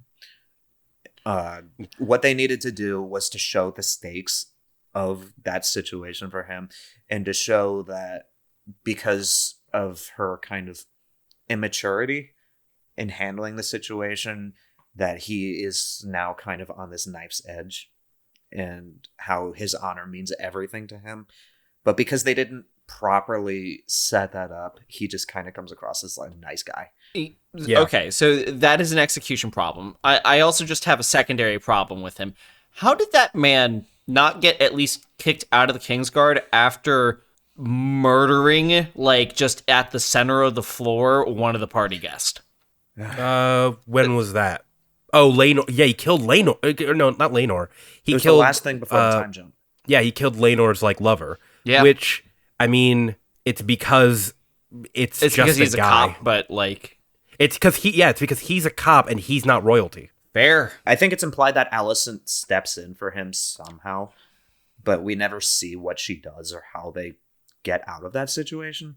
S3: What they needed to do was to show the stakes of that situation for him, and to show that because of her kind of immaturity in handling the situation, that he is now kind of on this knife's edge, and how his honor means everything to him. But because they didn't properly set that up, he just kind of comes across as like a nice guy.
S1: Yeah.
S2: Okay, so that is an execution problem. I also just have a secondary problem with him. How did that man not get at least kicked out of the Kingsguard after murdering, like, just at the center of the floor, one of the party guests?
S1: When was that? Oh, Laenor. Yeah, he killed Laenor. No, not Laenor. He
S3: It was
S1: killed
S3: the last thing before the time jump.
S1: Yeah, he killed Laenor's like lover.
S2: Yeah.
S1: Which, I mean, it's because it's just
S2: because he's
S1: a
S2: a
S1: guy.
S2: cop, but like
S1: It's because he's a cop and he's not royalty.
S2: fair.
S3: I think it's implied that Alicent steps in for him somehow, but we never see what she does or how they get out of that situation.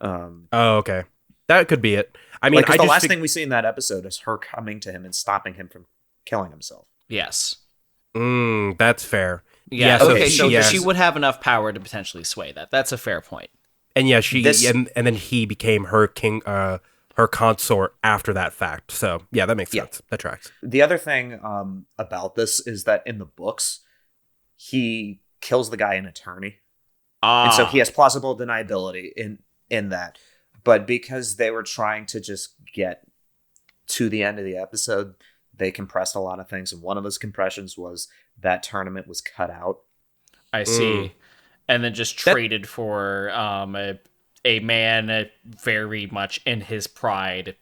S1: Oh, okay. That could be it. I mean,
S3: the last thing we see in that episode is her coming to him and stopping him from killing himself.
S2: Yes.
S1: That's fair.
S2: Yeah.
S1: so
S2: Okay. So
S1: yeah.
S2: she would have enough power to potentially sway that. That's a fair point.
S1: And yeah,
S3: This-
S1: and then he became her king, her consort after that fact. So yeah, that makes sense. That tracks.
S3: The other thing about this is that in the books, he kills the guy an attorney. And so he has plausible deniability in that. But because they were trying to just get to the end of the episode, they compressed a lot of things. And one of those compressions was that tournament was cut out.
S2: I see. And then just traded for a man very much in his pride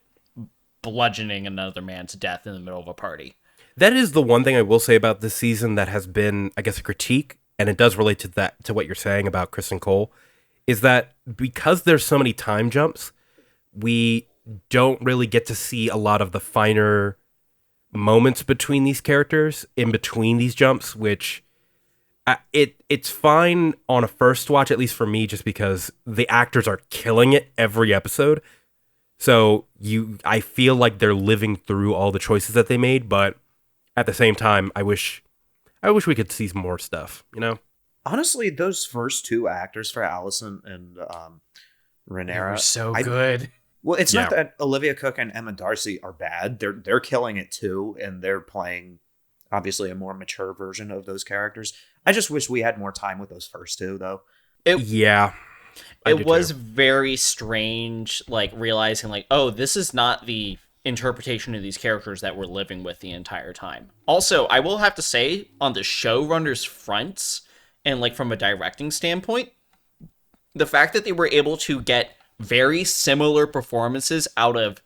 S2: bludgeoning another man to death in the middle of a party.
S1: That is the one thing I will say about this season that has been, I guess, a critique, and it does relate to what you're saying about Kristen Cole, is that because there's so many time jumps, we don't really get to see a lot of the finer moments between these characters in between these jumps, which it's fine on a first watch, at least for me, just because the actors are killing it every episode. So I feel like they're living through all the choices that they made, but at the same time, I wish we could see some more stuff, you know?
S3: Honestly, those first two actors for Alicent and Rhaenyra,
S2: So good.
S3: well, it's not that Olivia Cook and Emma Darcy are bad. They're killing it too, and they're playing obviously a more mature version of those characters. I just wish we had more time with those first two, though.
S1: Yeah.
S2: It was very strange, like realizing like, oh, this is not the interpretation of these characters that we're living with the entire time. Also, I will have to say, on the showrunners' fronts, and like from a directing standpoint, the fact that they were able to get very similar performances out of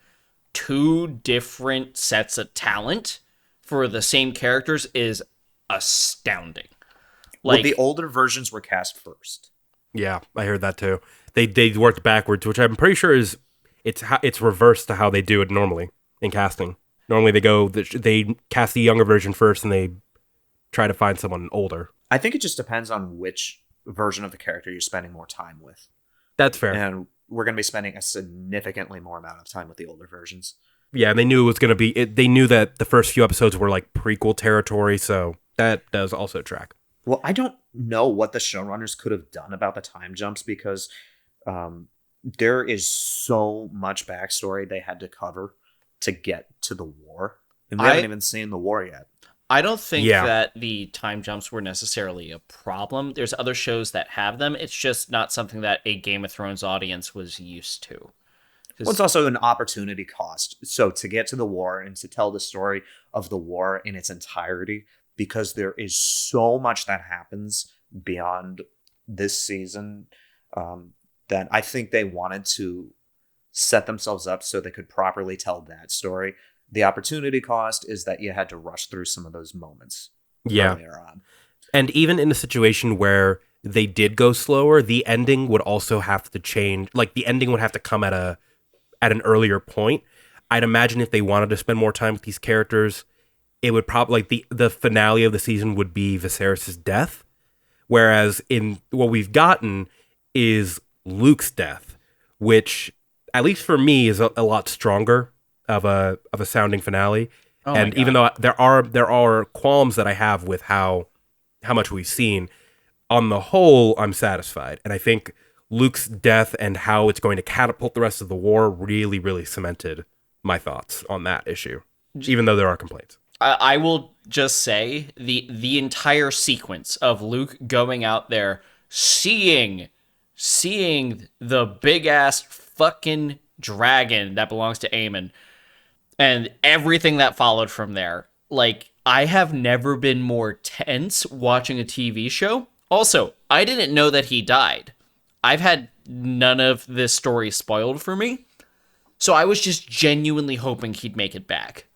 S2: two different sets of talent for the same characters is astounding.
S3: Like, the older versions were cast first.
S1: Yeah, I heard that too. They worked backwards, which I'm pretty sure it's reversed to how they do it normally in casting. Normally they cast the younger version first, and they try to find someone older.
S3: I think it just depends on which version of the character you're spending more time with.
S1: That's fair.
S3: And we're going to be spending a significantly more amount of time with the older versions.
S1: Yeah, and they knew it was going to be. They knew that the first few episodes were like prequel territory, so that does also track.
S3: Well, I don't know what the showrunners could have done about the time jumps because there is so much backstory they had to cover to get to the war. And we haven't even seen the war yet.
S2: I don't think that the time jumps were necessarily a problem. There's other shows that have them. It's just not something that a Game of Thrones audience was used to.
S3: Well, it's also an opportunity cost. So to get to the war and to tell the story of the war in its entirety, because there is so much that happens beyond this season, that I think they wanted to set themselves up so they could properly tell that story. The opportunity cost is that you had to rush through some of those moments earlier on.
S1: And even in a situation where they did go slower, the ending would also have to change. Like, the ending would have to come at an earlier point. I'd imagine if they wanted to spend more time with these characters, it would probably, like, the finale of the season would be Viserys' death. Whereas in what we've gotten is Luke's death, which, at least for me, is a lot stronger of a sounding finale. And even though there are qualms that I have with how much we've seen, on the whole, I'm satisfied. And I think Luke's death and how it's going to catapult the rest of the war really, really cemented my thoughts on that issue, even though there are complaints.
S2: I will just say the entire sequence of Luke going out there, seeing the big ass fucking dragon that belongs to Aemon, and everything that followed from there. Like, I have never been more tense watching a TV show. Also, I didn't know that he died. I've had none of this story spoiled for me. So I was just genuinely hoping he'd make it back.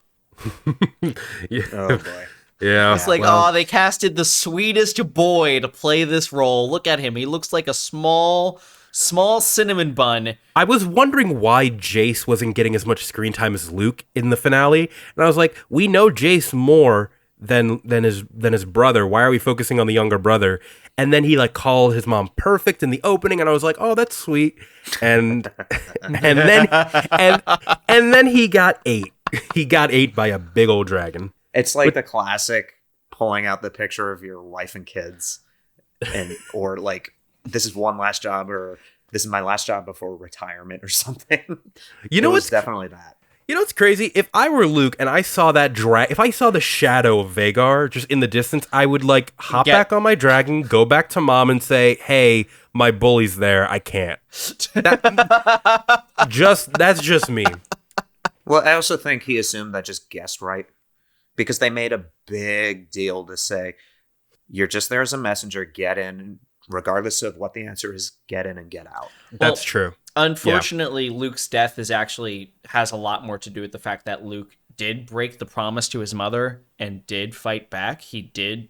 S1: Yeah.
S3: Oh boy.
S1: Yeah.
S2: It's like,
S1: well,
S2: oh, they casted the sweetest boy to play this role. Look at him. He looks like a small cinnamon bun.
S1: I was wondering why Jace wasn't getting as much screen time as Luke in the finale, and I was like, we know Jace more than his brother. Why are we focusing on the younger brother? And then he like called his mom perfect in the opening, and I was like, oh, that's sweet. And and then he got ate. He got ate by a big old dragon.
S3: It's like the classic pulling out the picture of your wife and kids, and or like, this is one last job, or this is my last job before retirement or something.
S1: You know
S3: it was
S1: what's
S3: definitely that.
S1: You know what's crazy? If I were Luke and I saw that if I saw the shadow of Vhagar just in the distance, I would like hop back on my dragon, go back to mom and say, "Hey, my bully's there. I can't." That's just me.
S3: Well, I also think he assumed that just guessed right, because they made a big deal to say, you're just there as a messenger, get in, regardless of what the answer is, get in and get out.
S1: That's true.
S2: Unfortunately, Luke's death has a lot more to do with the fact that Luke did break the promise to his mother and did fight back. He did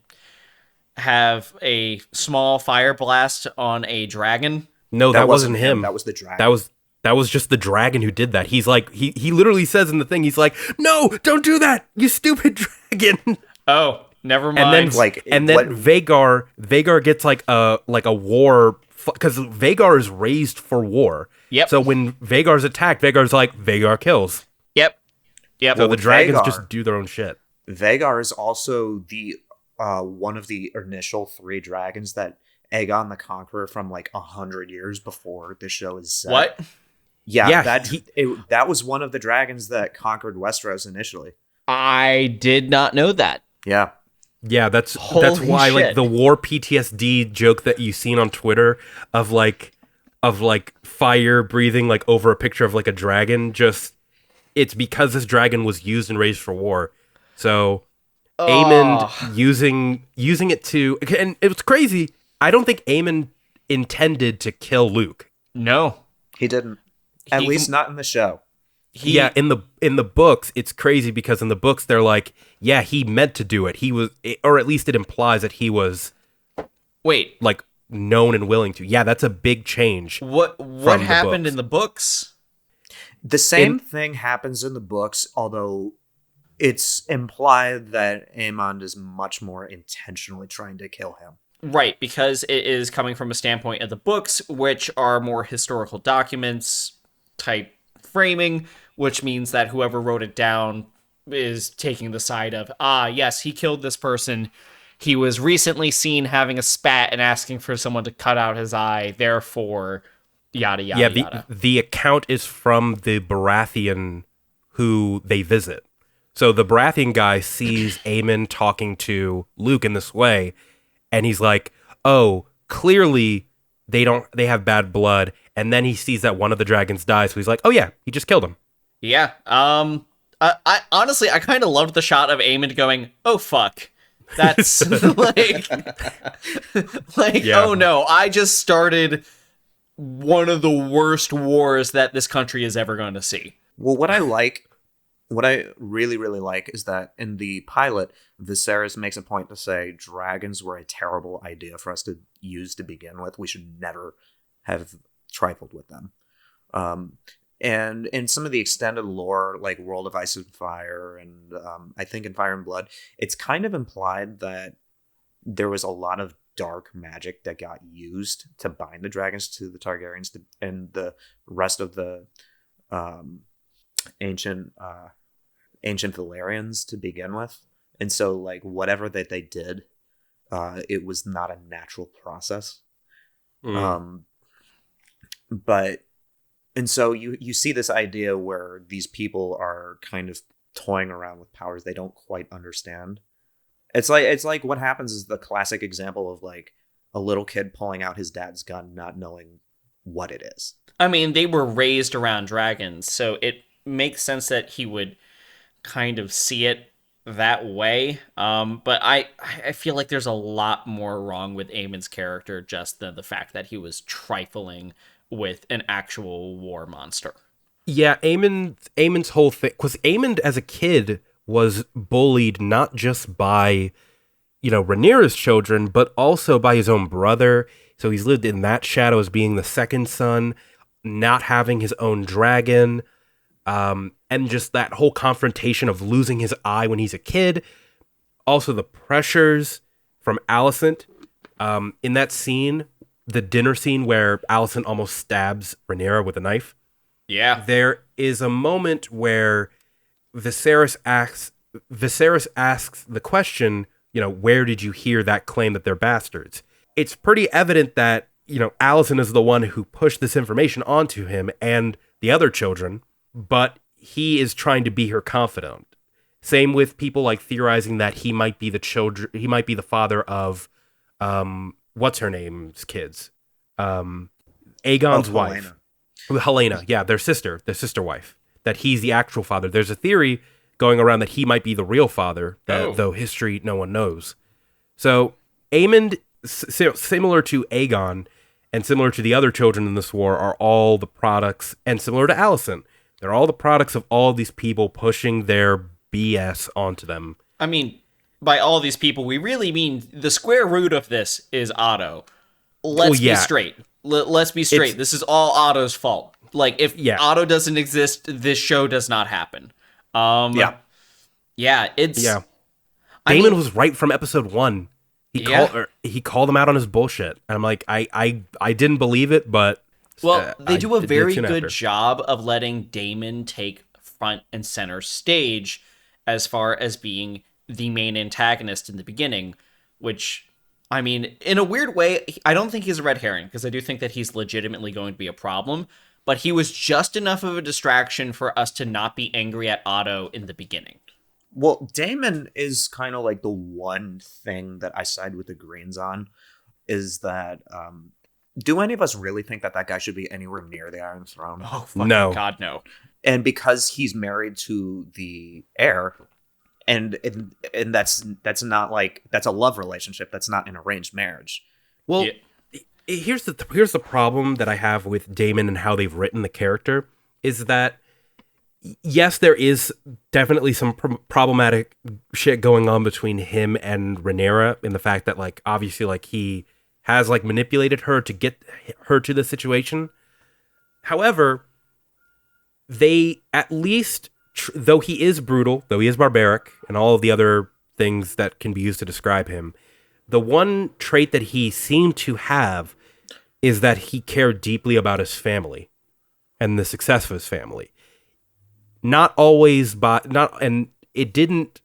S2: have a small fire blast on a dragon.
S1: No, that wasn't him.
S3: That was the dragon.
S1: That was just the dragon who did that. He's like, he literally says in the thing, he's like, "No, don't do that, you stupid dragon."
S2: Oh, never mind.
S1: And then Vhagar gets like a war, because Vhagar is raised for war.
S2: Yep.
S1: So when Vhagar's attacked, Vhagar's like, Vhagar kills.
S2: Yep.
S1: So the dragons just do their own shit.
S3: Vhagar is also the one of the initial 3 dragons that Aegon the Conqueror from like 100 years before the show is set.
S2: What?
S3: Yeah, that was one of the dragons that conquered Westeros initially.
S2: I did not know that.
S3: Yeah.
S1: Yeah, that's
S2: Holy
S1: why
S2: shit.
S1: like the war PTSD joke that you've seen on Twitter of fire breathing like over a picture of like a dragon, it's because this dragon was used and raised for war. So Aemond using it to, and it was crazy. I don't think Aemond intended to kill Luke.
S2: No.
S3: He didn't. At least not in the show.
S1: In the books, it's crazy because in the books they're like, yeah, he meant to do it. He was, or at least it implies that he was, like known and willing to. Yeah, that's a big change.
S2: What happened in the books?
S3: The same thing happens in the books, although it's implied that Aemond is much more intentionally trying to kill him.
S2: Right, because it is coming from a standpoint of the books, which are more historical documents type framing, which means that whoever wrote it down is taking the side of, yes, he killed this person. He was recently seen having a spat and asking for someone to cut out his eye, therefore, yada, yada, yada.
S1: The account is from the Baratheon who they visit. So the Baratheon guy sees Aemon talking to Luke in this way, and he's like, oh, clearly they have bad blood. And then he sees that one of the dragons dies, so he's like, oh yeah, he just killed him.
S2: Yeah. I honestly, I kind of loved the shot of Aemond going, oh fuck. That's oh no, I just started one of the worst wars that this country is ever going to see.
S3: Well, what I really, really like is that in the pilot, Viserys makes a point to say dragons were a terrible idea for us to use to begin with. We should never have trifled with them. And in some of the extended lore, like World of Ice and Fire, and I think in Fire and Blood, it's kind of implied that there was a lot of dark magic that got used to bind the dragons to the Targaryens and the rest of the ancient Valyrians to begin with. And so, like, whatever that they did, it was not a natural process. And so you see this idea where these people are kind of toying around with powers they don't quite understand. It's like what happens is the classic example of like a little kid pulling out his dad's gun, not knowing what it is.
S2: I mean, they were raised around dragons, so it makes sense that he would kind of see it that way. But I feel like there's a lot more wrong with Aemon's character just than the fact that he was trifling with an actual war monster.
S1: Yeah, Aemon's whole thing, because Aemon as a kid was bullied not just by, Rhaenyra's children, but also by his own brother. So he's lived in that shadow as being the second son, not having his own dragon, and just that whole confrontation of losing his eye when he's a kid. Also the pressures from Alicent, in that scene, the dinner scene where Alicent almost stabs Rhaenyra with a knife.
S2: Yeah.
S1: There is a moment where Viserys asks the question, where did you hear that claim that they're bastards? It's pretty evident that, Alicent is the one who pushed this information onto him and the other children, but he is trying to be her confidant. Same with people like theorizing that he might be the father of what's her name's kids? Aegon's wife. Helena, yeah, their sister wife, that he's the actual father. There's a theory going around that he might be the real father, though history no one knows. So Aemond, similar to Aegon and similar to the other children in this war, are all the products, and similar to Alicent, they're all the products of all these people pushing their BS onto them.
S2: I mean, by all these people, we really mean the square root of this is Otto. Let's be straight. Let's be straight. This is all Otto's fault. Like, if Otto doesn't exist, this show does not happen. Yeah, it's...
S1: Yeah. Daemon was right from episode 1. He called him out on his bullshit. And I'm like, I didn't believe it, but...
S2: Well, they do a very good job of letting Daemon take front and center stage as far as being the main antagonist in the beginning, which... I mean, in a weird way, I don't think he's a red herring, because I do think that he's legitimately going to be a problem, but he was just enough of a distraction for us to not be angry at Otto in the beginning.
S3: Well, Daemon is kind of like the one thing that I side with the Greens on, is that, do any of us really think that guy should be anywhere near the Iron Throne?
S2: Oh, fucking God, no.
S3: And because he's married to the heir... And that's not like, that's a love relationship. That's not an arranged marriage.
S1: Well, here's the problem that I have with Daemon and how they've written the character is that, yes, there is definitely some problematic shit going on between him and Rhaenyra in the fact that, like, obviously, like, he has, like, manipulated her to get her to the situation. However, they at least... though he is brutal, though he is barbaric, and all of the other things that can be used to describe him, the one trait that he seemed to have is that he cared deeply about his family and the success of his family. And it didn't,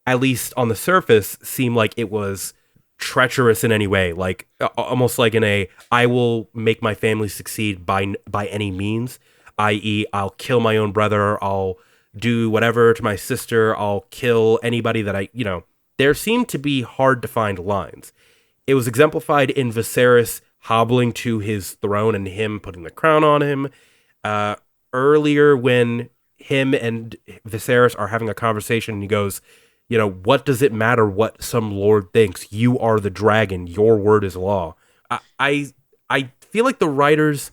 S1: at least on the surface, seem like it was treacherous in any way, like almost like I will make my family succeed by any means, i.e. I'll kill my own brother, I'll do whatever to my sister, I'll kill anybody that there seemed to be hard to find lines. It was exemplified in Viserys hobbling to his throne and him putting the crown on him. Earlier when him and Viserys are having a conversation and he goes, what does it matter what some lord thinks? You are the dragon. Your word is law. I feel like the writers,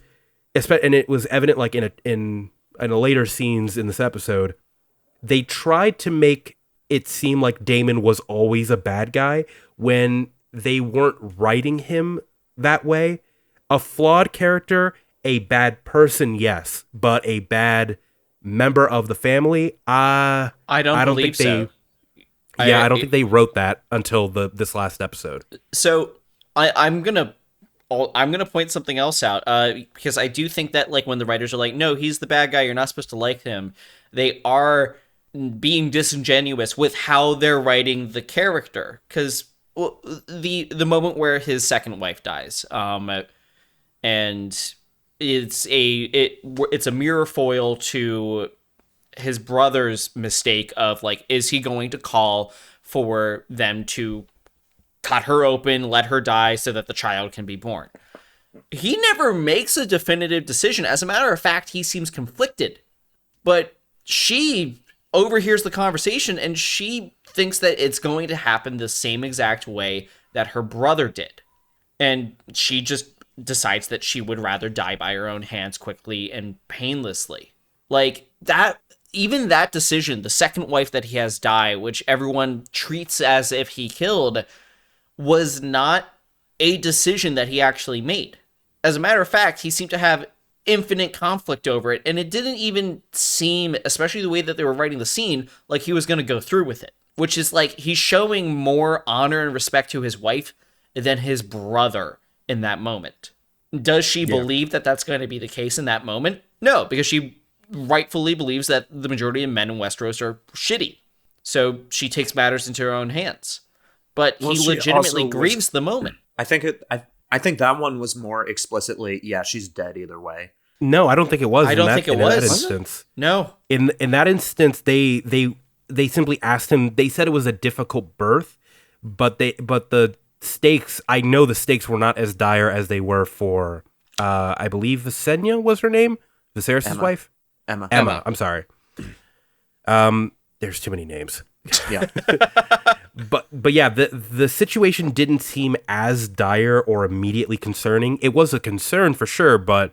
S1: and it was evident like in the later scenes in this episode, they tried to make it seem like Daemon was always a bad guy when they weren't writing him that way. A flawed character, a bad person, yes, but a bad member of the family, I don't think so. I don't think they wrote that until this last episode.
S2: So I'm gonna point something else out, because I do think that, like, when the writers are like, no, he's the bad guy, you're not supposed to like him, they are being disingenuous with how they're writing the character. Because the moment where his second wife dies, and it's a mirror foil to his brother's mistake of, like, is he going to call for them to cut her open, let her die so that the child can be born? He never makes a definitive decision. As a matter of fact, he seems conflicted. But she overhears the conversation and she thinks that it's going to happen the same exact way that her brother did. And she just decides that she would rather die by her own hands quickly and painlessly. Like that, even that decision, the second wife that he has die, which everyone treats as if he killed, was not a decision that he actually made. As a matter of fact, he seemed to have infinite conflict over it, and it didn't even seem, especially the way that they were writing the scene, like he was going to go through with it. Which is like he's showing more honor and respect to his wife than his brother in that moment. Does she believe that that's going to be the case in that moment? No, because she rightfully believes that the majority of men in Westeros are shitty. So she takes matters into her own hands. But he legitimately grieves the moment.
S3: I think that one was more explicitly, yeah, she's dead either way.
S1: No, I don't think it was.
S2: I don't think it was.
S1: In that instance.
S2: No.
S1: In that instance, they simply asked him. They said it was a difficult birth, but the stakes. I know the stakes were not as dire as they were for. I believe Visenya was her name, Viserys' wife.
S3: Emma.
S1: I'm sorry. There's too many names.
S3: Yeah.
S1: But yeah, the situation didn't seem as dire or immediately concerning. It was a concern for sure, but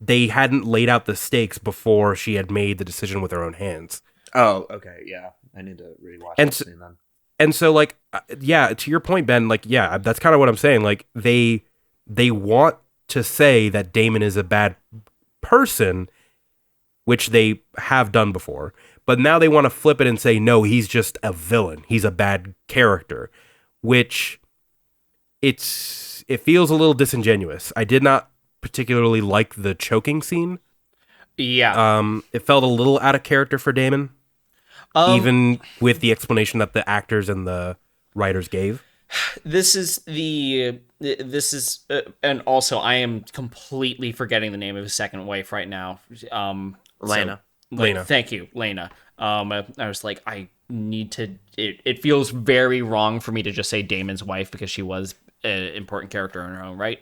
S1: they hadn't laid out the stakes before she had made the decision with her own hands.
S3: Oh, okay, yeah. I need to rewatch that scene then.
S1: And so, like, yeah, to your point, Ben, like, yeah, that's kind of what I'm saying. Like, they want to say that Daemon is a bad person, which they have done before. But now they want to flip it and say, no, he's just a villain. He's a bad character, which it feels a little disingenuous. I did not particularly like the choking scene.
S2: Yeah.
S1: It felt a little out of character for Daemon, even with the explanation that the actors and the writers gave.
S2: And also I am completely forgetting the name of his second wife right now.
S3: Lena.
S1: Lena.
S2: Thank you, Lena. I was like, I need to. It feels very wrong for me to just say Daemon's wife because she was an important character in her own right.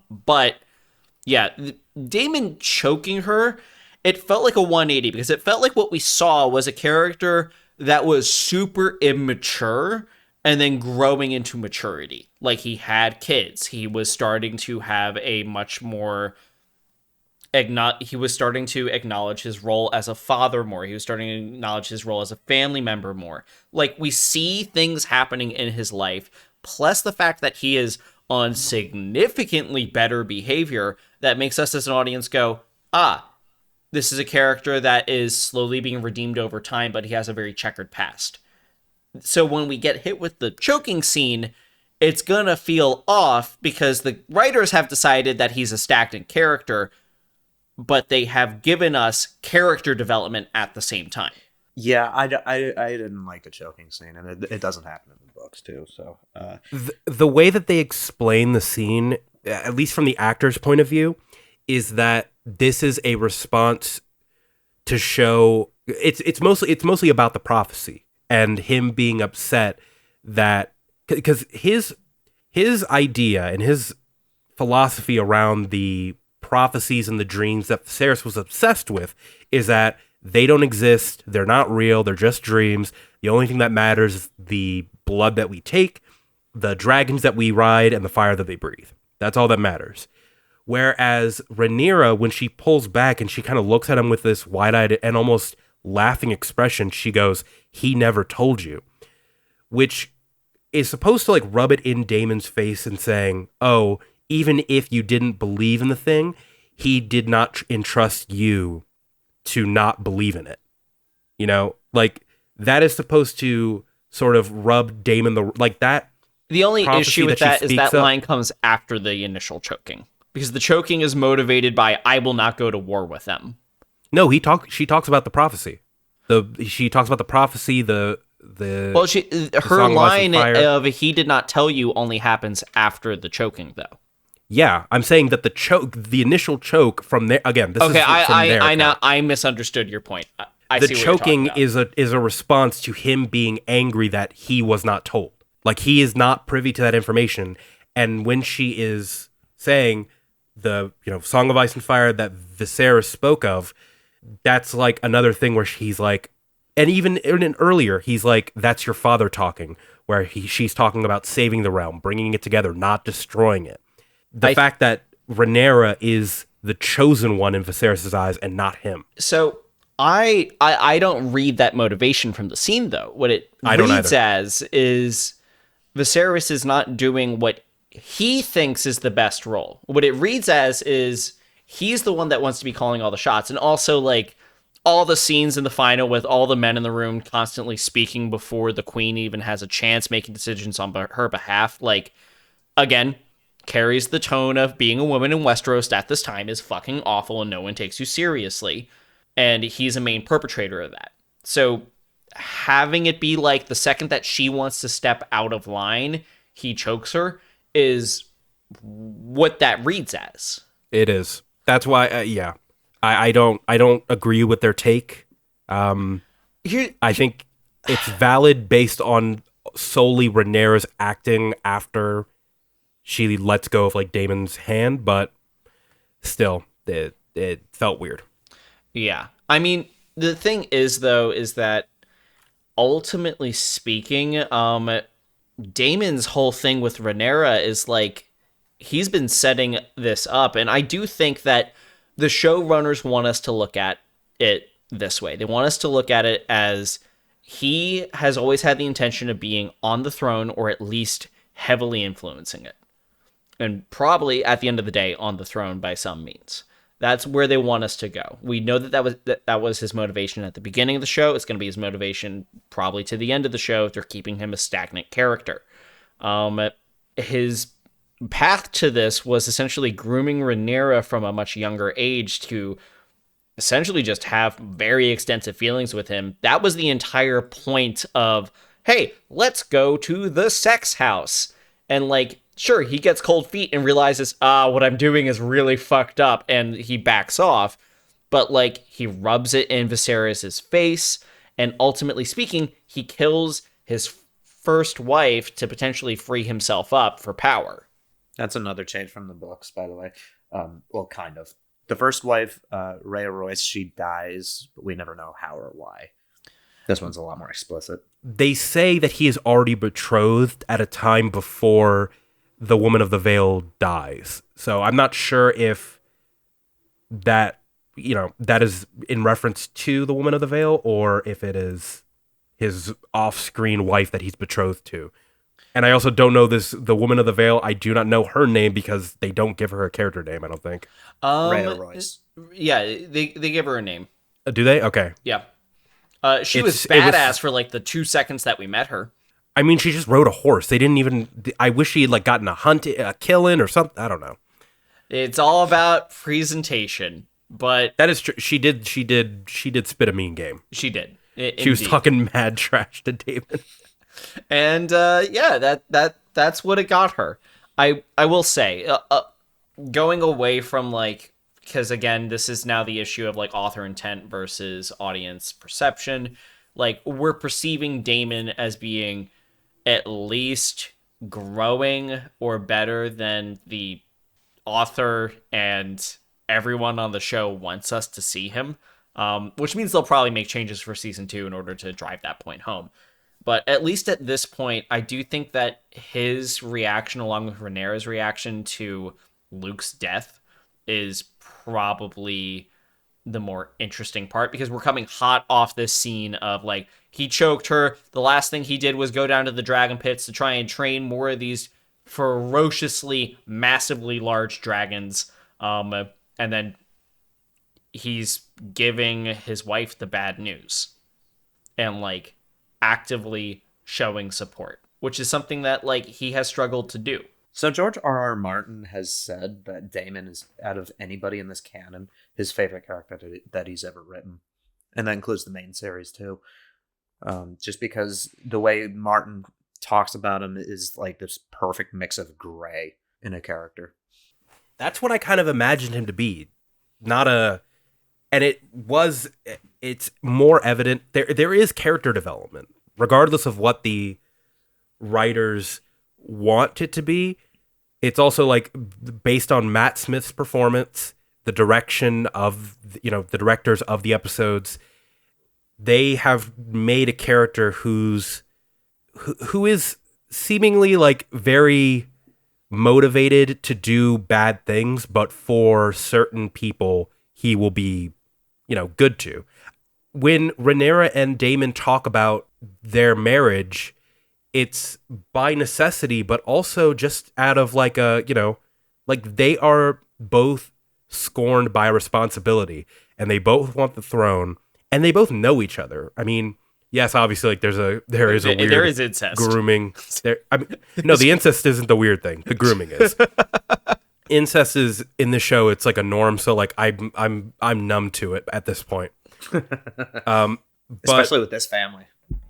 S2: But yeah, Daemon choking her, it felt like a 180 because it felt like what we saw was a character that was super immature and then growing into maturity. Like he had kids. He was starting to have a much more. He was starting to acknowledge his role as a father more. He was starting to acknowledge his role as a family member more. Like, we see things happening in his life, plus the fact that he is on significantly better behavior that makes us as an audience go, this is a character that is slowly being redeemed over time, but he has a very checkered past. So when we get hit with the choking scene, it's gonna feel off because the writers have decided that he's a stagnant character, but they have given us character development at the same time.
S3: Yeah, I didn't like the choking scene, and it doesn't happen in the books too. So
S1: the way that they explain the scene, at least from the actor's point of view, is that this is a response to show it's mostly about the prophecy and him being upset that because his idea and his philosophy around the prophecies and the dreams that Viserys was obsessed with is that they don't exist, they're not real, they're just dreams. The only thing that matters is the blood that we take, the dragons that we ride, and the fire that they breathe. That's all that matters. Whereas Rhaenyra, when she pulls back and she kind of looks at him with this wide-eyed and almost laughing expression, she goes, "He never told you," which is supposed to like rub it in Daemon's face and saying, oh, even if you didn't believe in the thing, he did not entrust you to not believe in it. You know, like that is supposed to sort of rub Daemon that.
S2: The only issue with that is that line comes after the initial choking because the choking is motivated by I will not go to war with them.
S1: No, she talks about the prophecy. She talks about the prophecy. Her
S2: line of "he did not tell you" only happens after the choking, though.
S1: Yeah, I'm saying that the initial choke from there again. This
S2: okay,
S1: is from there.
S2: I misunderstood your point.
S1: The choking is a response to him being angry that he was not told. Like he is not privy to that information. And when she is saying the Song of Ice and Fire that Viserys spoke of, that's like another thing where he's like, and even earlier he's like, that's your father talking, where she's talking about saving the realm, bringing it together, not destroying it. The fact that Rhaenyra is the chosen one in Viserys' eyes and not him.
S2: So I don't read that motivation from the scene, though. What it
S1: I don't
S2: reads
S1: either.
S2: as is Viserys is not doing what he thinks is the best role. What it reads as is he's the one that wants to be calling all the shots. And also, like, all the scenes in the final with all the men in the room constantly speaking before the queen even has a chance making decisions on her behalf, like, again, carries the tone of being a woman in Westeros at this time is fucking awful and no one takes you seriously. And he's a main perpetrator of that. So having it be like the second that she wants to step out of line, he chokes her is what that reads as.
S1: It is. That's why, yeah. I don't agree with their take. I think it's valid based on solely Rhaenyra's acting after she lets go of like Daemon's hand, but still, it felt weird.
S2: Yeah. I mean, the thing is, though, is that ultimately speaking, Daemon's whole thing with Rhaenyra is like he's been setting this up, and I do think that the showrunners want us to look at it this way. They want us to look at it as he has always had the intention of being on the throne, or at least heavily influencing it, and probably at the end of the day on the throne by some means. That's where they want us to go. We know that was his motivation at the beginning of the show. It's going to be his motivation probably to the end of the show if they're keeping him a stagnant character. His path to this was essentially grooming Rhaenyra from a much younger age to essentially just have very extensive feelings with him. That was the entire point of, hey, let's go to the sex house. And like, sure, he gets cold feet and realizes, what I'm doing is really fucked up, and he backs off. But, like, he rubs it in Viserys' face, and ultimately speaking, he kills his first wife to potentially free himself up for power.
S3: That's another change from the books, by the way. Well, kind of. The first wife, Rhea Royce, she dies, but we never know how or why. This one's a lot more explicit.
S1: They say that he is already betrothed at a time before the Woman of the Veil dies. So I'm not sure if that, that is in reference to the Woman of the Veil or if it is his off-screen wife that he's betrothed to. And I also don't know the Woman of the Veil. I do not know her name because they don't give her a character name, I don't think.
S3: Rhea Royce.
S2: Yeah, they give her a name.
S1: Do they? Okay.
S2: Yeah. She was badass for like the 2 seconds that we met her.
S1: I mean, she just rode a horse. They didn't even. I wish she had like gotten a kill in or something. I don't know.
S2: It's all about presentation, but
S1: that is true. She did spit a mean game.
S2: She did.
S1: She was talking mad trash to Daemon.
S2: And yeah, that's what it got her. I will say, going away from like, because again, this is now the issue of like author intent versus audience perception. Like, we're perceiving Daemon as being at least growing or better than the author and everyone on the show wants us to see him, which means they'll probably make changes for season 2 in order to drive that point home. But at least at this point, I do think that his reaction, along with Rhaenyra's reaction to Luke's death, is probably the more interesting part, because we're coming hot off this scene of like, he choked her. The last thing he did was go down to the dragon pits to try and train more of these ferociously, massively large dragons. And then he's giving his wife the bad news and like actively showing support, which is something that like he has struggled to do.
S3: So George R.R. Martin has said that Daemon is, out of anybody in this canon, his favorite character that he's ever written. And that includes the main series, too. Just because the way Martin talks about him is like this perfect mix of gray in a character.
S1: That's what I kind of imagined him to be. And it's more evident. There is character development, regardless of what the writers want it to be. It's also like based on Matt Smith's performance, the direction of the directors of the episodes. They have made a character who is seemingly like very motivated to do bad things, but for certain people he will be good to. when Rhaenyra and Daemon talk about their marriage, it's by necessity, but also just out of like a, like they are both scorned by responsibility, and they both want the throne, and they both know each other. I mean, yes, obviously, like there is
S2: incest
S1: grooming. No, the incest isn't the weird thing. The grooming is. Incest is in the show. It's like a norm. So like I'm numb to it at this point.
S3: Especially with this family.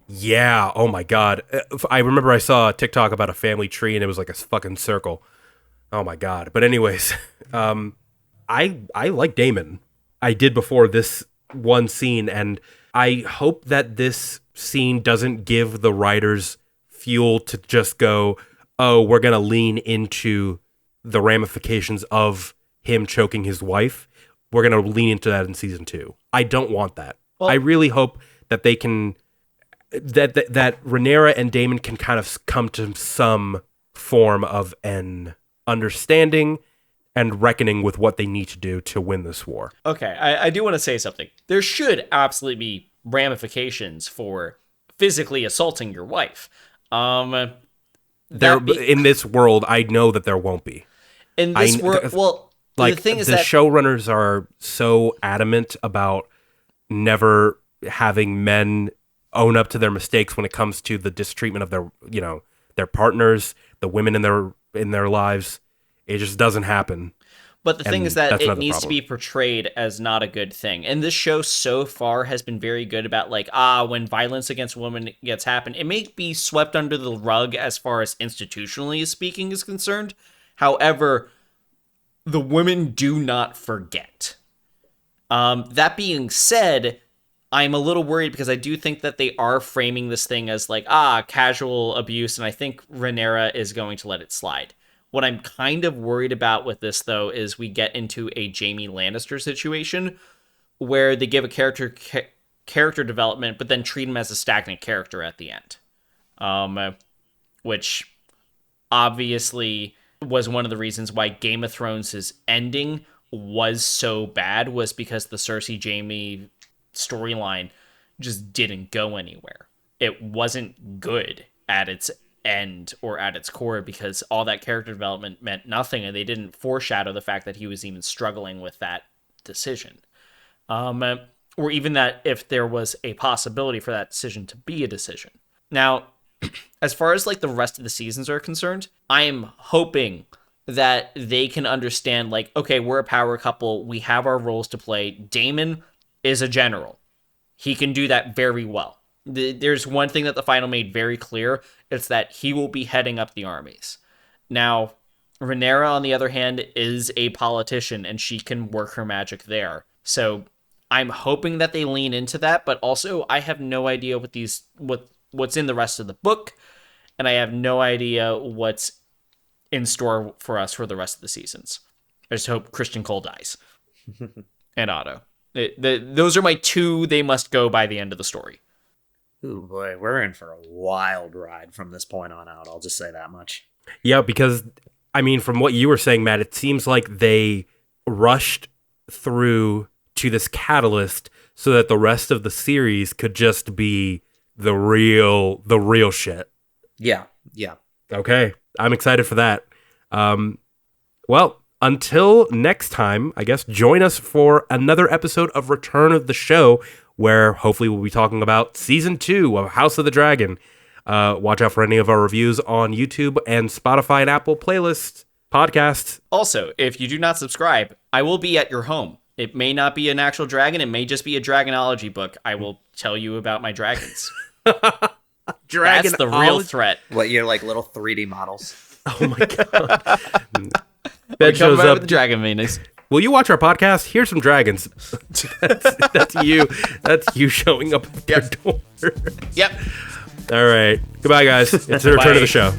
S1: Yeah. Oh my God. I remember I saw a TikTok about a family tree, and it was like a fucking circle. Oh my God. But anyways, I like Daemon. I did before this one scene, and I hope that this scene doesn't give the writers fuel to just go, oh, we're going to lean into the ramifications of him choking his wife. We're going to lean into that in season 2. I don't want that. Well, I really hope that they can, that Rhaenyra and Daemon can kind of come to some form of an understanding and reckoning with what they need to do to win this war.
S2: Okay, I do want to say something. There should absolutely be ramifications for physically assaulting your wife. In
S1: this world, I know that there won't be.
S2: In this world, well,
S1: like,
S2: the thing is
S1: the
S2: that
S1: showrunners are so adamant about never having men own up to their mistakes when it comes to the mistreatment of their partners, the women in their lives. It just doesn't happen.
S2: But the thing is that it needs to be portrayed as not a good thing. And this show so far has been very good about when violence against women gets happened, it may be swept under the rug as far as institutionally speaking is concerned. However, the women do not forget. That being said, I'm a little worried because I do think that they are framing this thing as casual abuse, and I think Rhaenyra is going to let it slide. What I'm kind of worried about with this, though, is we get into a Jaime Lannister situation where they give a character development, but then treat him as a stagnant character at the end. Which obviously was one of the reasons why Game of Thrones' ending was so bad, was because the Cersei Jaime storyline just didn't go anywhere. It wasn't good at its end or at its core because all that character development meant nothing, and they didn't foreshadow the fact that he was even struggling with that decision. Or even that if there was a possibility for that decision to be a decision. Now, as far as the rest of the seasons are concerned, I am hoping that they can understand, okay, we're a power couple. We have our roles to play. Daemon is a general. He can do that very well. There's one thing that the final made very clear. It's that he will be heading up the armies. Now, Rhaenyra, on the other hand, is a politician, and she can work her magic there. So I'm hoping that they lean into that, but also I have no idea what's in the rest of the book, and I have no idea what's in store for us for the rest of the seasons. I just hope Christian Cole dies. And Otto. Those are my two they must go by the end of the story.
S3: Ooh, boy, we're in for a wild ride from this point on out. I'll just say that much.
S1: Yeah, because, I mean, from what you were saying, Matt, it seems like they rushed through to this catalyst so that the rest of the series could just be the real shit.
S3: Yeah.
S1: Okay, I'm excited for that. Well, until next time, I guess, join us for another episode of Return of the Show, where hopefully we'll be talking about Season 2 of House of the Dragon. Watch out for any of our reviews on YouTube and Spotify and Apple playlists, podcasts.
S2: Also, if you do not subscribe, I will be at your home. It may not be an actual dragon. It may just be a dragonology book. I will tell you about my dragons. That's the real threat.
S3: What, you're like little 3D models?
S1: Oh my God. Ben shows up
S2: with the dragon meanings.
S1: Will you watch our podcast? Here's some dragons. That's you. That's you showing up at your door.
S2: Yep.
S1: All right. Goodbye, guys. It's the return of the show.